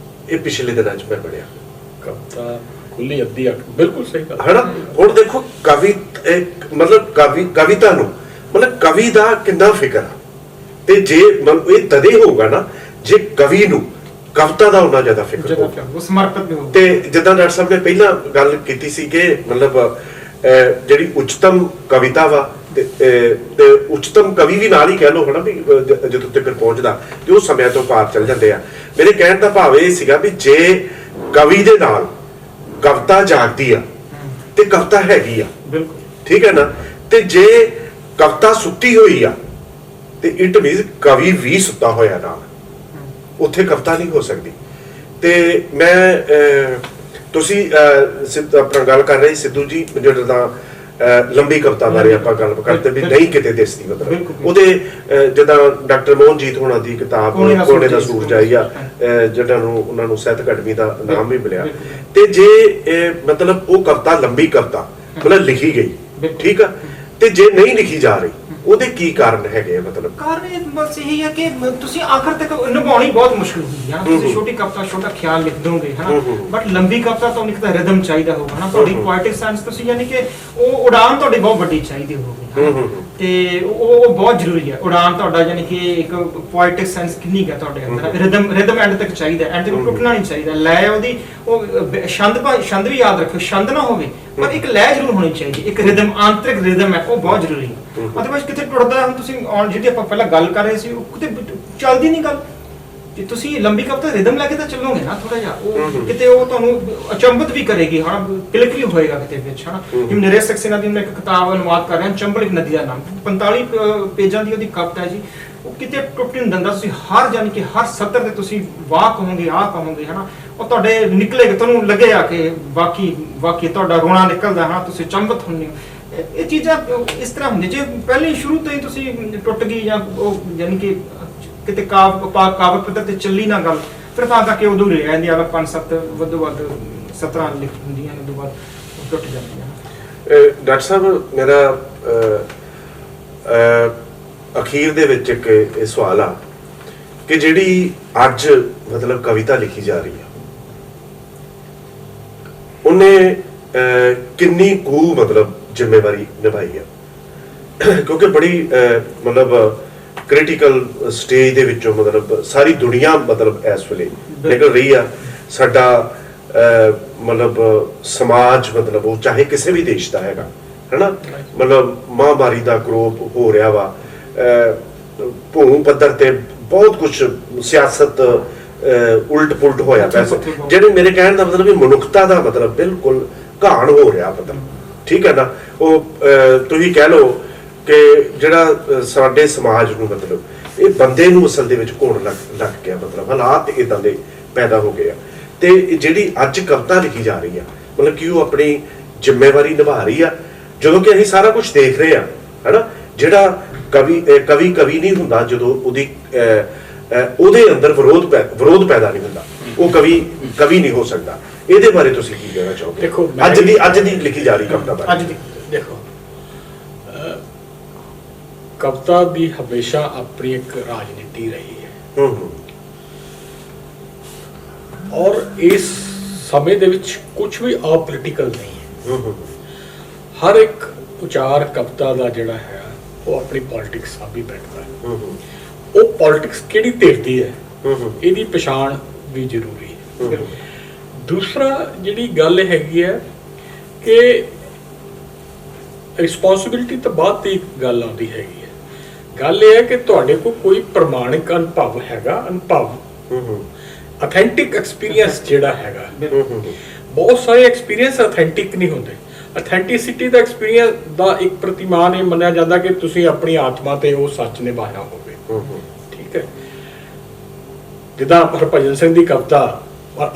ਇਹ ਪਿਛਲੇ ਦਿਨਾਂ 'ਚ ਮੈਂ ਪੜ੍ਹਿਆ। ਕਵਿਤਾ ਖੁੱਲੀ ਅੱਧੀ ਅੱਖ, ਬਿਲਕੁਲ ਸਹੀ ਗੱਲ ਹੈ ਨਾ। ਹੁਣ ਦੇਖੋ ਕਵੀ ਮਤਲਬ ਕਵਿਤਾ ਨੂੰ ਮਤਲਬ ਕਵੀ ਦਾ ਕਿੰਨਾ ਫਿਕਰ ਆ, ਤੇ ਜੇ ਇਹ ਤਦੇ ਹੋਊਗਾ ਨਾ ਜੇ ਕਵੀ ਨੂੰ ਕਵਿਤਾ ਦਾ ਉਹਨਾਂ ਜ਼ਿਆਦਾ ਫਿਕਰ ਹੋਊਗਾ, ਉਹ ਸਮਰਪਿਤ ਵੀ ਹੋਊਗਾ। ਤੇ ਜਿੱਦਾਂ ਡਾਕਟਰ ਸਾਹਿਬ ਨੇ ਪਹਿਲਾਂ ਗੱਲ ਕੀਤੀ ਸੀ ਕਿ ਮਤਲਬ ਜਿਹੜੀ ਉੱਚਤਮ ਕਵਿਤਾ ਵਾ ਤੇ ਉੱਚਤਮ ਕਵੀ ਵੀ ਨਾਲ ਹੀ ਕਹਿ ਲਓ ਹਨਾ ਵੀ ਜਦੋਂ ਤੱਕ ਪਹੁੰਚਦਾ ਤੇ ਉਹ ਸਮਿਆਂ ਤੋਂ ਪਾਰ ਚੱਲ ਜਾਂਦੇ ਆ। ਮੇਰੇ ਕਹਿਣ ਦਾ ਭਾਵ ਇਹ ਸੀਗਾ ਵੀ ਜੇ ਕਵੀ ਦੇ ਨਾਲ ਕਵਿਤਾ ਜਾਗਦੀ ਆ ਤੇ ਕਵਿਤਾ ਹੈਗੀ ਆ, ਬਿਲਕੁਲ ਠੀਕ ਹੈ ਨਾ, ਤੇ ਜੇ ਕਵਿਤਾ ਸੁੱਤੀ ਹੋਈ ਆ ਤੇ ਇਟ ਮੀਨਸ ਕਵੀ ਵੀ ਸੁੱਤਾ ਹੋਇਆ ਨਾਲ, ਉੱਥੇ ਕਵਿਤਾ ਨਹੀਂ ਹੋ ਸਕਦੀ। ਤੇ ਮੈਂ ਤੁਸੀਂ ਆਪਣਾ ਗੱਲ ਕਰ ਰਹੇ ਸਿੱਧੂ ਜੀ ਜਿਹੜਾ ਲੰਬੀ ਕਵਿਤਾ ਬਾਰੇ ਆਪਾਂ ਗੱਲ ਕਰਦੇ ਵੀ ਨਹੀਂ ਕਿਤੇ ਦਿਸਦੀ, ਮਤਲਬ ਉਹਦੇ ਜਿੱਦਾਂ ਡਾਕਟਰ ਮੋਹਨਜੀਤ ਹੋਣਾ ਦੀ ਕਿਤਾਬ ਕੋਨੇ ਦਾ ਸੂਰਜ ਆਈ ਆ, ਜਿਹੜਾ ਨੂੰ ਉਹਨਾਂ ਨੂੰ ਸਾਹਿਤ ਅਕੈਡਮੀ ਦਾ ਨਾਮ ਵੀ ਮਿਲਿਆ। ਤੇ ਜੇ ਮਤਲਬ ਉਹ ਕਵਿਤਾ ਲੰਬੀ ਕਵਿਤਾ ਮਤਲਬ ਲਿਖੀ ਗਈ, ਠੀਕ ਆ, ਤੇ ਜੇ ਨਹੀਂ ਲਿਖੀ ਜਾ ਰਹੀ ਉਹਦੇ ਕੀ ਕਾਰਨ ਹੈਗੇ? ਮਤਲਬ ਕਾਰਨ ਇਹ ਬਸ ਇਹੀ ਹੈ ਕਿ ਤੁਸੀਂ ਆਖਰ ਤੱਕ ਨਿਭਾਉਣੀ ਬਹੁਤ ਮੁਸ਼ਕਿਲ ਹੁੰਦੀ ਹੈ। ਤੁਸੀਂ ਛੋਟੀ ਕਵਿਤਾ ਛੋਟਾ ਖਿਆਲ ਲਿਖ ਦੋਗੇ ਹਨਾ, ਬਟ ਲੰਬੀ ਕਵਿਤਾ ਤੁਹਾਨੂੰ ਇੱਕ ਤਾਂ ਰਿਦਮ ਚਾਹੀਦਾ ਹੋਊਗਾ ਨਾ, ਤੁਹਾਡੀ ਪੋਇਟਿਕ ਸੈਂਸ ਤੁਸੀਂ ਯਾਨੀ ਕਿ ਉਹ ਉਡਾਨ ਤੁਹਾਡੀ ਬਹੁਤ ਵੱਡੀ ਚਾਹੀਦੀ ਹੋਊਗੀ, ਤੇ ਉਹ ਬਹੁਤ ਜ਼ਰੂਰੀ ਹੈ। ਉਡਾਨ ਤੁਹਾਡਾ ਯਾਨੀ ਕਿ ਇੱਕ ਪੋਇਟਿਕ ਸੈਂਸ ਕਿੰਨੀ ਹੈ ਤੁਹਾਡੇ ਅੰਦਰ, ਰਿਦਮ ਐਂਡ ਤੱਕ ਚਾਹੀਦਾ, ਐਂਡ ਤੱਕ ਟੁੱਟਣਾ ਨਹੀਂ ਚਾਹੀਦਾ। ਲੈ ਉਹਦੀ ਉਹ ਛੰਦ ਵੀ ਯਾਦ ਰੱਖੋ, ਛੰਦ ਨਾ ਹੋਵੇ ਪਰ ਇੱਕ ਲੈਅ ਜ਼ਰੂਰ ਹੋਣੀ ਚਾਹੀਦੀ, ਇੱਕ ਰਿਦਮ, ਆਂਤਰਿਕ ਰਿਦਮ ਹੈ ਉਹ ਬਹੁਤ ਜ਼ਰੂਰੀ ਹੈ। ਅਦਰਵਾਈਜ਼ ਕਿਤੇ ਟੁੱਟਦਾ, ਹੁਣ ਤੁਸੀਂ ਜਿਹਦੀ ਆਪਾਂ ਪਹਿਲਾਂ ਗੱਲ ਕਰ ਰਹੇ ਸੀ ਉਹ ਕਿਤੇ ਚੱਲਦੀ ਨਹੀਂ ਗੱਲ। ਜੇ ਤੁਸੀਂ ਲੰਬੀ ਕਵਿਤਾ ਰਿਦਮ ਲੈ ਕੇ ਤਾਂ ਚੱਲੋਗੇ ਨਾ ਥੋੜਾ ਜਿਹਾ, ਉਹ ਕਿਤੇ ਉਹ ਤੁਹਾਨੂੰ ਅਚੰਭਤ ਵੀ ਕਰੇਗੀ ਹਨਾ, ਕਲਿਕ ਵੀ ਹੋਏਗਾ ਕਿਤੇ ਵਿੱਚ ਹਨਾ। ਜਿਵੇਂ ਨਰੇਸ਼ ਸਕਸੇਨਾ ਦੀ ਮੈਂ ਇੱਕ ਕਿਤਾਬ ਅਨੁਵਾਦ ਕਰ ਰਿਹਾ, ਚੰਬਲ ਇੱਕ ਨਦੀ ਦਾ ਨਾਮ, 45 ਪੇਜਾਂ ਦੀ ਉਹਦੀ ਕਵਿਤਾ ਜੀ, ਉਹ ਕਿਤੇ ਟੁੱਟ ਨਹੀਂ ਦਿੰਦਾ। ਤੁਸੀਂ ਹਰ ਜਾਨੀ ਕਿ ਹਰ ਸਤਰ ਤੇ ਤੁਸੀਂ ਵਾਹ ਕਹੋਗੇ, ਆਹ ਕਹੋਗੇ ਹਨਾ, ਉਹ ਤੁਹਾਡੇ ਨਿਕਲੇਗਾ, ਤੁਹਾਨੂੰ ਲੱਗੇਗਾ ਕਿ ਵਾਕਈ ਤੁਹਾਡਾ ਰੋਣਾ ਨਿਕਲਦਾ ਹਨਾ, ਤੁਸੀਂ ਚੰਬਤ ਹੁੰਦੇ ਹੋ। ਇਹ ਚੀਜ਼ਾਂ ਇਸ ਤਰ੍ਹਾਂ ਹੁੰਦੀਆਂ, ਜੇ ਪਹਿਲੇ ਸ਼ੁਰੂ ਤੋਂ ਹੀ ਤੁਸੀਂ ਟੁੱਟ ਗਈ ਜਾਂ ਉਹ ਯਾਨੀ ਕਿ ਕਿਤੇ ਕਾਵ ਪੱਧਰ ਤੇ ਚੱਲੀ ਨਾ ਗੱਲ, ਫਿਰ ਤਾਂ ਕਰਕੇ ਉਦੋਂ ਰਹਿ ਜਾਂਦੀ ਆ 5-7 ਵੱਧ 17 ਲਿਖ ਹੁੰਦੀਆਂ, ਉਦੋਂ ਬਾਅਦ ਟੁੱਟ ਜਾਂਦੀਆਂ। ਡਾਕਟਰ ਸਾਹਿਬ ਮੇਰਾ ਅਖੀਰ ਦੇ ਵਿੱਚ ਇੱਕ ਇਹ ਸਵਾਲ ਆ ਕਿ ਜਿਹੜੀ ਅੱਜ ਮਤਲਬ ਕਵਿਤਾ ਲਿਖੀ ਜਾ ਰਹੀ ਆ, ਉਹਨੇ ਕਿੰਨੀ ਕੁ ਮਤਲਬ ਜ਼ਿੰਮੇਵਾਰੀ ਨਿਭਾਈ ਆ? ਕਿਉਂਕਿ ਬੜੀ ਮਤਲਬ ਕ੍ਰਿਟੀਕਲ ਸਟੇਜ ਦੇ ਵਿੱਚੋਂ ਮਤਲਬ ਸਾਰੀ ਦੁਨੀਆ ਮਤਲਬ ਇਸ ਵੇਲੇ ਨਿਕਲ ਰਹੀ ਆ। ਸਾਡਾ ਮਤਲਬ ਸਮਾਜ ਮਤਲਬ ਉਹ ਚਾਹੇ ਕਿਸੇ ਵੀ ਦੇਸ਼ ਦਾ ਹੈਗਾ ਹੈਨਾ, ਮਤਲਬ ਮਹਾਮਾਰੀ ਦਾ ਕਰੋਪ ਹੋ ਰਿਹਾ ਵਾ, ਭੂ ਪੱਧਰ ਤੇ ਬਹੁਤ ਕੁਝ ਸਿਆਸਤ ਉਲਟ ਪੁਲਟ ਹੋਇਆ ਪਿਆ ਸੀ, ਜਿਹੜੇ ਮੇਰੇ ਕਹਿਣ ਦਾ ਮਤਲਬ ਵੀ ਮਨੁੱਖਤਾ ਦਾ ਮਤਲਬ ਬਿਲਕੁਲ ਘਾਣ ਹੋ ਰਿਹਾ ਮਤਲਬ, ਠੀਕ ਹੈ ਨਾ। ਉਹ ਤੁਸੀਂ ਕਹਿ ਲਓ ਕਿ ਜਿਹੜਾ ਸਾਡੇ ਸਮਾਜ ਨੂੰ ਮਤਲਬ ਇਹ ਬੰਦੇ ਨੂੰ ਅਸਲ ਦੇ ਵਿੱਚ ਘੋਣ ਲੱਗ ਗਿਆ, ਮਤਲਬ ਹਾਲਾਤ ਇਦਾਂ ਦੇ ਪੈਦਾ ਹੋ ਗਏ ਆ। ਤੇ ਜਿਹੜੀ ਅੱਜ ਕਵਿਤਾ ਲਿਖੀ ਜਾ ਰਹੀ ਆ ਮਤਲਬ ਕਿ ਉਹ ਆਪਣੀ ਜ਼ਿੰਮੇਵਾਰੀ ਨਿਭਾ ਰਹੀ ਆ, ਜਦੋਂ ਕਿ ਅਸੀਂ ਸਾਰਾ ਕੁਝ ਦੇਖ ਰਹੇ ਆ, ਹੈਨਾ। ਜਿਹੜਾ ਕਵੀ ਨਹੀਂ ਹੁੰਦਾ ਜਦੋਂ ਉਹਦੇ ਅੰਦਰ ਵਿਰੋਧ ਪੈਦਾ ਨਹੀਂ ਹੁੰਦਾ, ਉਹ ਕਵੀ ਨਹੀਂ ਹੋ ਸਕਦਾ। ਇਹਦੇ ਬਾਰੇ ਤੁਸੀਂ ਕੀ ਕਹਿਣਾ ਚਾਹੋਗੇ? ਦੇਖੋ, ਅੱਜ ਦੀ ਲਿਖੀ ਜਾ ਰਹੀ ਕਵਿਤਾ ਬਾਰੇ। ਅੱਜ ਦੀ ਦੇਖੋ, ਕਵਿਤਾ ਦੀ ਹਮੇਸ਼ਾ ਆਪਣੀ ਇੱਕ ਰਾਜਨੀਤੀ ਰਹੀ ਹੈ, ਔਰ ਇਸ ਸਮੇਂ ਦੇ ਵਿੱਚ ਕੁਝ ਵੀ ਅਪੋਲੀਟੀਕਲ ਨਹੀਂ ਹੈ। ਹਰ ਇੱਕ ਉਚਾਰ ਕਵਿਤਾ ਦਾ ਜਿਹੜਾ ਹੈ ਉਹ ਆਪਣੀ ਪੋਲਿਟਿਕਸ ਸਾਬੀ ਬੈਠਦਾ ਹੈ। ਉਹ ਪੋਲਿਟਿਕਸ ਕਿਹੜੀ ਧਿਰ ਦੀ ਹੈ ਇਹਦੀ ਪਛਾਣ ਵੀ ਜ਼ਰੂਰੀ ਹੈ। ਦੂਸਰਾ ਜਿਹੜੀ ਗੱਲ ਹੈਗੀ ਹੈ ਕਿ ਰਿਸਪੌਂਸਿਬਿਲਿਟੀ ਤੋਂ ਬਾਅਦ ਦੀ ਇੱਕ ਗੱਲ ਆਉਂਦੀ ਹੈਗੀ ਹੈ। ਗੱਲ ਇਹ ਹੈ ਕਿ ਤੁਹਾਡੇ ਕੋਲ ਕੋਈ ਪ੍ਰਮਾਣਿਕ ਅਨੁਭਵ ਹੈਗਾ, ਅਥੈਂਟਿਕ ਐਕਸਪੀਰੀਅੰਸ ਜਿਹੜਾ ਹੈਗਾ। ਬਹੁਤ ਸਾਰੇ ਐਕਸਪੀਰੀਅੰਸ ਅਥੈਂਟਿਕ ਨਹੀਂ ਹੁੰਦੇ। ਅਥੈਂਟਿਸਿਟੀ ਦਾ ਐਕਸਪੀਰੀਅੰਸ ਦਾ ਇੱਕ ਪ੍ਰਤੀਮਾਨ ਇਹ ਮੰਨਿਆ ਜਾਂਦਾ ਕਿ ਤੁਸੀਂ ਆਪਣੀ ਆਤਮਾ ਤੇ ਉਹ ਸੱਚ ਨਿਭਾਇਆ ਹੋਵੇ, ਠੀਕ ਹੈ। ਜਿੱਦਾਂ ਹਰਭਜਨ ਸਿੰਘ ਦੀ ਕਵਿਤਾ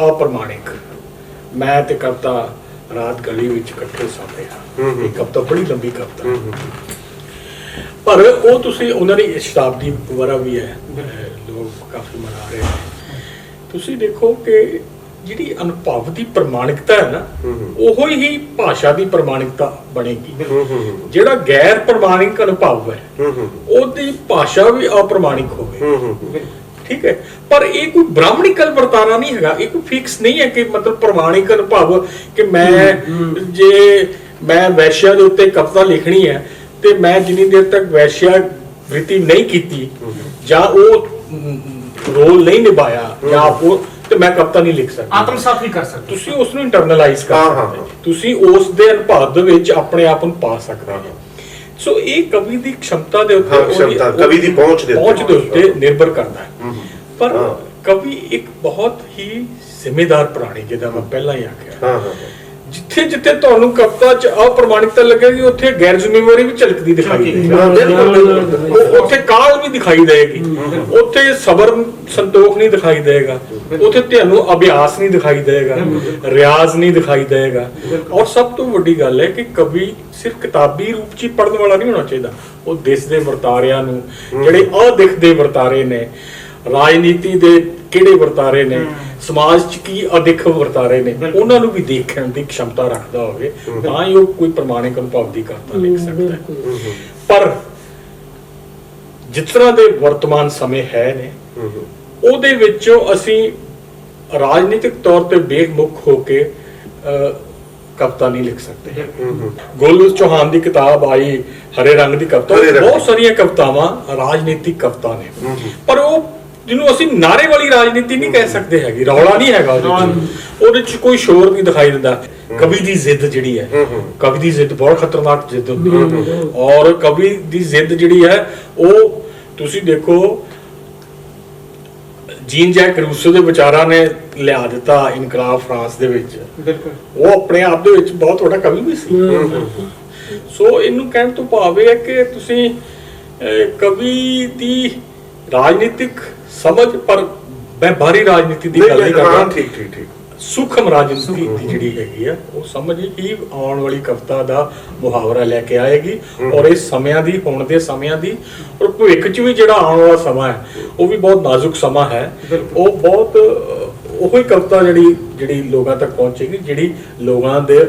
ਅਪ੍ਰਮਾਣਿਕ, ਮੈਂ ਤੇ ਕਵਿਤਾ ਰਾਤ ਗਲੀ ਵਿੱਚ ਇਕੱਠੇ ਸੌਂਦੇ ਹਾਂ, ਇਹ ਕਵਿਤਾ ਬੜੀ ਲੰਬੀ ਕਵਿਤਾ, ਪਰ ਉਹ ਤੁਸੀਂ ਉਹਨਾਂ ਦੀ ਸ਼ਤਾਬਦੀ ਵਰਾ ਵੀ ਹੈ, ਲੋਕ ਕਾਫੀ ਮਨਾ ਰਹੇ ਨੇ। ਤੁਸੀਂ ਦੇਖੋ ਕਿ ਜਿਹੜੀ ਅਨੁਭਵ ਦੀ ਪ੍ਰਮਾਣਿਕਤਾ ਹੈ ਨਾ, ਉਹੋ ਹੀ ਭਾਸ਼ਾ ਦੀ ਪ੍ਰਮਾਣਿਕਤਾ ਬਣੇਗੀ। ਜਿਹੜਾ ਗੈਰ ਪ੍ਰਮਾਣਿਕ ਅਨੁਭਵ ਹੈ ਉਹਦੀ ਭਾਸ਼ਾ ਵੀ ਅਪ੍ਰਮਾਣਿਕ ਹੋਵੇ, ਠੀਕ ਹੈ। ਪਰ ਇਹ ਕੋਈ ਬ੍ਰਾਹਮਣਿਕਲ ਵਰਤਾਰਾ ਨਹੀਂ ਹੈਗਾ, ਇਹ ਕੋਈ ਫਿਕਸ ਨਹੀਂ ਹੈ ਕਿ ਮਤਲਬ ਪ੍ਰਮਾਣਿਕ ਅਨੁਭਵ ਕਿ ਮੈਂ ਵੈਸ਼ਿਆ ਦੇ ਉੱਤੇ ਕਵਿਤਾ ਲਿਖਣੀ ਹੈ ਤੇ ਮੈਂ ਜਿੰਨੀ ਦੇਰ ਤੱਕ ਵੈਸ਼ਿਆ ਵ੍ਰਿਤੀ ਨਹੀਂ ਕੀਤੀ ਜਾਂ ਉਹ ਰੋਲ ਨਹੀਂ ਨਿਭਾਇਆ ਜਾਂ ਉਹ ਤੇ ਮੈਂ ਕਵਿਤਾ ਨਹੀਂ ਲਿਖ ਸਕਦਾ। ਆਤਮਸਾਤ ਵੀ ਕਰ ਸਕਦੇ, ਤੁਸੀਂ ਉਸ ਨੂੰ ਇੰਟਰਨਲਾਈਜ਼ ਕਰ ਸਕਦੇ, ਤੁਸੀਂ ਉਸ ਦੇ ਅਨੁਭਵ ਦੇ ਵਿੱਚ ਆਪਣੇ ਆਪ ਨੂੰ ਪਾ ਸਕਦੇ ਹੋ। ਸੋ ਇਹ ਕਵੀ ਦੀ ਖਮਤਾ ਦੇ ਉੱਤੇ, ਕਵੀ ਦੀ ਪਹੁੰਚ ਦੇ ਉੱਤੇ ਨਿਰਭਰ ਕਰਦਾ ਹੈ। ਪਰ ਕਵੀ ਇੱਕ ਬਹੁਤ ਹੀ ਜ਼ਿੰਮੇਦਾਰ ਪ੍ਰਾਣੀ, ਜਿੱਦਾਂ ਮੈਂ ਪਹਿਲਾਂ ਹੀ ਆਖਿਆ, ਜਿੱਥੇ ਜਿੱਥੇ ਤੁਹਾਨੂੰ ਕਵਿਤਾ 'ਚ ਅਪ੍ਰਮਾਣਿਕਤਾ ਲੱਗੇਗੀ ਉੱਥੇ ਗੈਰ ਜ਼ਿੰਮੇਵਾਰੀ ਵੀ ਝਲਕਦੀ ਦਿਖਾਈ ਦੇਗੀ, ਉੱਥੇ ਕਾਹਲ ਵੀ ਦਿਖਾਈ ਦੇਗੀ, ਉੱਥੇ ਸਬਰ ਸੰਤੋਖ ਨਹੀਂ ਦਿਖਾਈ ਦੇਗਾ, ਉੱਥੇ ਤੁਹਾਨੂੰ ਅਭਿਆਸ ਨਹੀਂ ਦਿਖਾਈ ਦੇਗਾ, ਰਿਆਜ਼ ਨਹੀਂ ਦਿਖਾਈ ਦੇਗਾ। ਔਰ ਸਭ ਤੋਂ ਵੱਡੀ ਗੱਲ ਹੈ ਕਿ ਕਵੀ ਸਿਰਫ ਕਿਤਾਬੀ ਰੂਪ 'ਚ ਹੀ ਪੜ੍ਹਨ ਵਾਲਾ ਨਹੀਂ ਹੋਣਾ ਚਾਹੀਦਾ, ਉਹ ਦਿਸਦੇ ਵਰਤਾਰਿਆਂ ਨੂੰ, ਜਿਹੜੇ ਅਦਿਖਦੇ ਵਰਤਾਰੇ ਨੇ, ਰਾਜਨੀਤੀ ਦੇ ਕਿਹੜੇ ਵਰਤਾਰੇ ਨੇ, ਸਮਾਜ 'ਚ ਕੀ ਅਦਿੱਖ ਵਰਤਾਰੇ ਨੇ, ਉਹਨਾਂ ਨੂੰ ਵੀ ਦੇਖਣ ਦੀ ਖਮਤਾ ਰੱਖਦਾ ਹੋਵੇ, ਤਾਂ ਹੀ ਉਹ ਕੋਈ ਪ੍ਰਮਾਣਿਕ ਅਨੁਭਵ ਦੀ ਕਵਿਤਾ ਲਿਖ ਸਕਦਾ ਹੈ। ਪਰ ਜਿਸ ਤਰ੍ਹਾਂ ਦੇ ਵਰਤਮਾਨ ਸਮੇਂ ਹੈ ਨੇ, ਉਹਦੇ ਵਿੱਚੋਂ ਅਸੀਂ ਰਾਜਨੀਤਿਕ ਤੌਰ ਤੇ ਬੇਮੁਖ ਹੋ ਕੇ ਕਵਿਤਾ ਨਹੀਂ ਲਿਖ ਸਕਦੇ। ਗੁਲ ਚੌਹਾਨ ਦੀ ਕਿਤਾਬ ਆਈ ਹਰੇ ਰੰਗ ਦੀ ਕਵਿਤਾ, ਬਹੁਤ ਸਾਰੀਆਂ ਕਵਿਤਾਵਾਂ ਰਾਜਨੀਤਿਕ ਕਵਿਤਾ ਨੇ, ਪਰ ਉਹ ਜਿਹਨੂੰ ਅਸੀਂ ਨਾਰੇ ਵਾਲੀ ਰਾਜਨੀਤੀ ਨਹੀਂ ਕਹਿ ਸਕਦੇ ਹੈਗੀ, ਰੌਲਾ ਨਹੀਂ ਹੈਗਾ ਉਹਦੇ ਚ ਕੋਈ ਸ਼ੋਰ ਨਹੀਂ ਦਿਖਾਈ ਦਿੰਦਾ। ਕਵੀ ਦੀ ਜ਼ਿੱਦ ਜਿਹੜੀ ਹੈ, ਕਵੀ ਦੀ ਜ਼ਿੱਦ ਬਹੁਤ ਖਤਰਨਾਕ ਜ਼ਿੱਦ ਹੁੰਦੀ ਹੈ, ਔਰ ਕਵੀ ਦੀ ਜ਼ਿੱਦ ਜਿਹੜੀ ਹੈ ਉਹ ਤੁਸੀਂ ਦੇਖੋ ਜੀਨ ਜੈਕ ਰੂਸੋ ਦੇ ਵਿਚਾਰਾਂ ਨੇ ਲਿਆ ਦਿੱਤਾ ਇਨਕਲਾਬ ਫਰਾਂਸ ਦੇ ਵਿੱਚ, ਉਹ ਆਪਣੇ ਆਪ ਦੇ ਵਿੱਚ ਬਹੁਤ ਵੱਡਾ ਕਵੀ ਵੀ ਸੀ। ਸੋ ਇਹਨੂੰ ਕਹਿਣ ਤੋਂ ਭਾਵ ਇਹ ਹੈ ਕਿ ਤੁਸੀਂ ਕਵੀ ਦੀ ਰਾਜਨੀਤਿਕ ਸਮਝ, ਪਰ ਮੈਂ ਬਾਹਰੀ ਰਾਜਨੀਤੀ ਦੀ ਗੱਲ ਨਹੀਂ ਕਰਦਾ, ਠੀਕ ਸੂਖਮ ਰਾਜਨੀਤੀ ਦੀ ਜਿਹੜੀ ਹੈਗੀ ਆ ਉਹ ਸਮਝ ਹੀ ਆਉਣ ਵਾਲੀ ਕਵਿਤਾ ਦਾ ਮੁਹਾਵਰਾ ਲੈ ਕੇ ਆਏਗੀ। ਔਰ ਇਸ ਸਮਿਆਂ ਦੀ, ਹੁਣ ਦੇ ਸਮਿਆਂ ਦੀ, ਔਰ ਭਵਿੱਖ 'ਚ ਵੀ ਜਿਹੜਾ ਆਉਣ ਵਾਲਾ ਸਮਾਂ ਹੈ ਉਹ ਵੀ ਬਹੁਤ ਨਾਜ਼ੁਕ ਸਮਾਂ ਹੈ। ਉਹ ਬਹੁਤ ਉਹੀ ਕਵਿਤਾ ਜਿਹੜੀ ਲੋਕਾਂ ਤੱਕ ਪਹੁੰਚੇਗੀ, ਜਿਹੜੀ ਲੋਕਾਂ ਦੇ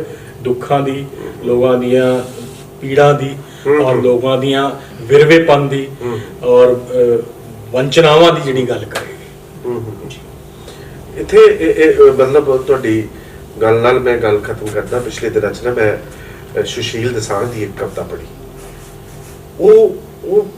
ਦੁੱਖਾਂ ਦੀ, ਲੋਕਾਂ ਦੀਆਂ ਪੀੜਾਂ ਦੀ, ਔਰ ਲੋਕਾਂ ਦੀਆਂ ਵਿਰਵੇਪਨ ਦੀ ਔਰ ਵੰਚਨਾਵਾਂ ਦੀ ਜਿਹੜੀ ਗੱਲ ਕਰੇਗੀ। ਇੱਥੇ ਮਤਲਬ ਤੁਹਾਡੀ ਗੱਲ ਨਾਲ ਮੈਂ ਗੱਲ ਖਤਮ ਕਰਦਾ। ਪਿਛਲੇ ਦਿਨਾਂ 'ਚ ਨਾ ਮੈਂ ਸੁਸ਼ੀਲ ਦਸਾਂਝ ਦੀ ਇੱਕ ਕਵਿਤਾ ਪੜ੍ਹੀ, ਉਹ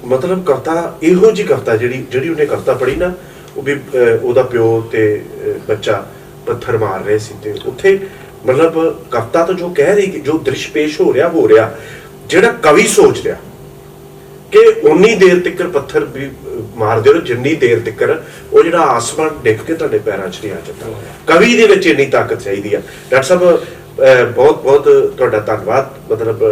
ਮਤਲਬ ਕਵਿਤਾ ਇਹੋ ਜਿਹੀ ਕਵਿਤਾ ਜਿਹੜੀ ਉਹਨੇ ਕਵਿਤਾ ਪੜ੍ਹੀ ਨਾ, ਉਹ ਵੀ ਉਹਦਾ ਪਿਓ ਤੇ ਬੱਚਾ ਪੱਥਰ ਮਾਰ ਰਹੇ ਸੀ ਤੇ ਉੱਥੇ ਮਤਲਬ ਕਵਿਤਾ ਤਾਂ ਜੋ ਕਹਿ ਰਹੀ ਕਿ ਜੋ ਦ੍ਰਿਸ਼ ਪੇਸ਼ ਹੋ ਰਿਹਾ ਜਿਹੜਾ ਕਵੀ ਸੋਚ ਰਿਹਾ, ਕਿ ਉਨੀ ਦੇਰ ਤੱਕ ਪੱਥਰ ਵੀ ਮਾਰਦੇ ਰਹੋ ਜਿੰਨੀ ਦੇਰ ਤੱਕ ਉਹ ਜਿਹੜਾ ਆਸਮਾਨ ਡਿੱਗ ਕੇ ਤੁਹਾਡੇ ਪੈਰਾਂ 'ਚ ਨਹੀਂ ਆ ਜਾਂਦਾ। ਕਵੀ ਦੇ ਵਿੱਚ ਇੰਨੀ ਤਾਕਤ ਚਾਹੀਦੀ ਆ। ਡਾਕਟਰ ਸਾਹਿਬ ਬਹੁਤ ਬਹੁਤ ਤੁਹਾਡਾ ਧੰਨਵਾਦ। ਮਤਲਬ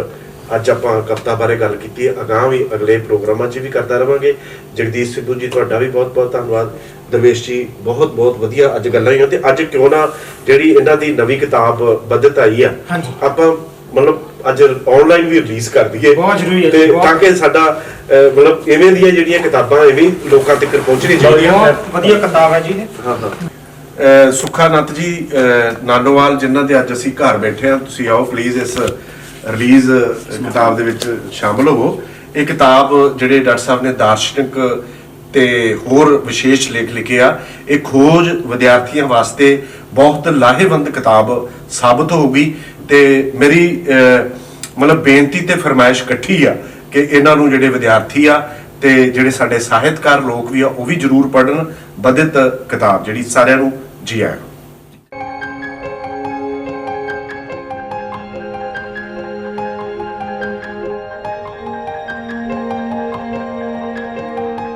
ਅੱਜ ਆਪਾਂ ਕਵਿਤਾ ਬਾਰੇ ਗੱਲ ਕੀਤੀ ਹੈ, ਅਗਾਂਹ ਵੀ ਅਗਲੇ ਪ੍ਰੋਗਰਾਮਾਂ 'ਚ ਵੀ ਕਰਦਾ ਰਵਾਂਗੇ। ਜਗਦੀਸ਼ ਸਿੱਧੂ ਜੀ ਤੁਹਾਡਾ ਵੀ ਬਹੁਤ ਬਹੁਤ ਧੰਨਵਾਦ। ਦਰਵੇਸ਼ ਜੀ ਬਹੁਤ ਬਹੁਤ ਵਧੀਆ ਅੱਜ ਗੱਲਾਂ ਹੋਈਆਂ। ਤੇ ਅੱਜ ਕਿਉਂ ਨਾ ਜਿਹੜੀ ਇਹਨਾਂ ਦੀ ਨਵੀਂ ਕਿਤਾਬ ਬੱਧਤ ਆਈ ਆ, ਹਾਂਜੀ। ਆਪਾਂ ਮਤਲਬ ਅੱਜ ਆਨਲਾਈਨ ਵੀ ਰਿਲੀਜ਼ ਕਰ ਦਈਏ, ਬਹੁਤ ਜ਼ਰੂਰੀ ਹੈ ਤੇ ਜੀ, ਬਹੁਤ। ਤਾਂ ਕਿ ਸਾਡਾ ਮਤਲਬ ਇਵੇਂ ਦੀਆਂ ਜਿਹੜੀਆਂ ਕਿਤਾਬਾਂ ਇਵੇਂ ਲੋਕਾਂ ਤੱਕ ਪਹੁੰਚਣੀਆਂ ਚਾਹੀਦੀਆਂ। ਬਹੁਤ ਵਧੀਆ ਕਿਤਾਬ ਹੈ ਜੀ ਇਹ। ਹਾਂ ਹਾਂ। ਸੁਖਾਨੰਦ ਜੀ ਨਾਨੋਵਾਲ, ਜਿਨ੍ਹਾਂ ਦੇ ਅੱਜ ਅਸੀਂ ਘਰ ਬੈਠੇ ਹਾਂ, ਤੁਸੀਂ ਆਓ ਪਲੀਜ਼ ਇਸ ਰਿਲੀਜ਼ ਕਿਤਾਬ ਦੇ ਵਿੱਚ ਸ਼ਾਮਲ ਹੋਵੋ। ਇਹ ਕਿਤਾਬ ਜਿਹੜੇ ਡਾਕਟਰ ਸਾਹਿਬ ਨੇ ਦਾਰਸ਼ਨਿਕ ਤੇ ਹੋਰ ਵਿਸ਼ੇਸ਼ ਲੇਖ ਲਿਖੇ ਆ, ਇਹ ਖੋਜ ਵਿਦਿਆਰਥੀਆਂ ਵਾਸਤੇ ਬਹੁਤ ਲਾਹੇਵੰਦ ਕਿਤਾਬ ਸਾਬਤ ਹੋਊਗੀ। ਤੇ ਮੇਰੀ ਮਤਲਬ ਬੇਨਤੀ ਤੇ ਫਰਮਾਇਸ਼ ਇਕੱਠੀ ਆ ਕਿ ਇਹਨਾਂ ਨੂੰ ਜਿਹੜੇ ਵਿਦਿਆਰਥੀ ਆ ਤੇ ਜਿਹੜੇ ਸਾਡੇ ਸਾਹਿਤਕਾਰ ਲੋਕ ਵੀ ਆ ਉਹ ਵੀ ਜ਼ਰੂਰ ਪੜ੍ਹਨ। ਬੱਧਤ ਕਿਤਾਬ ਜਿਹੜੀ ਸਾਰਿਆਂ ਨੂੰ ਜੀ ਆਇਆਂ।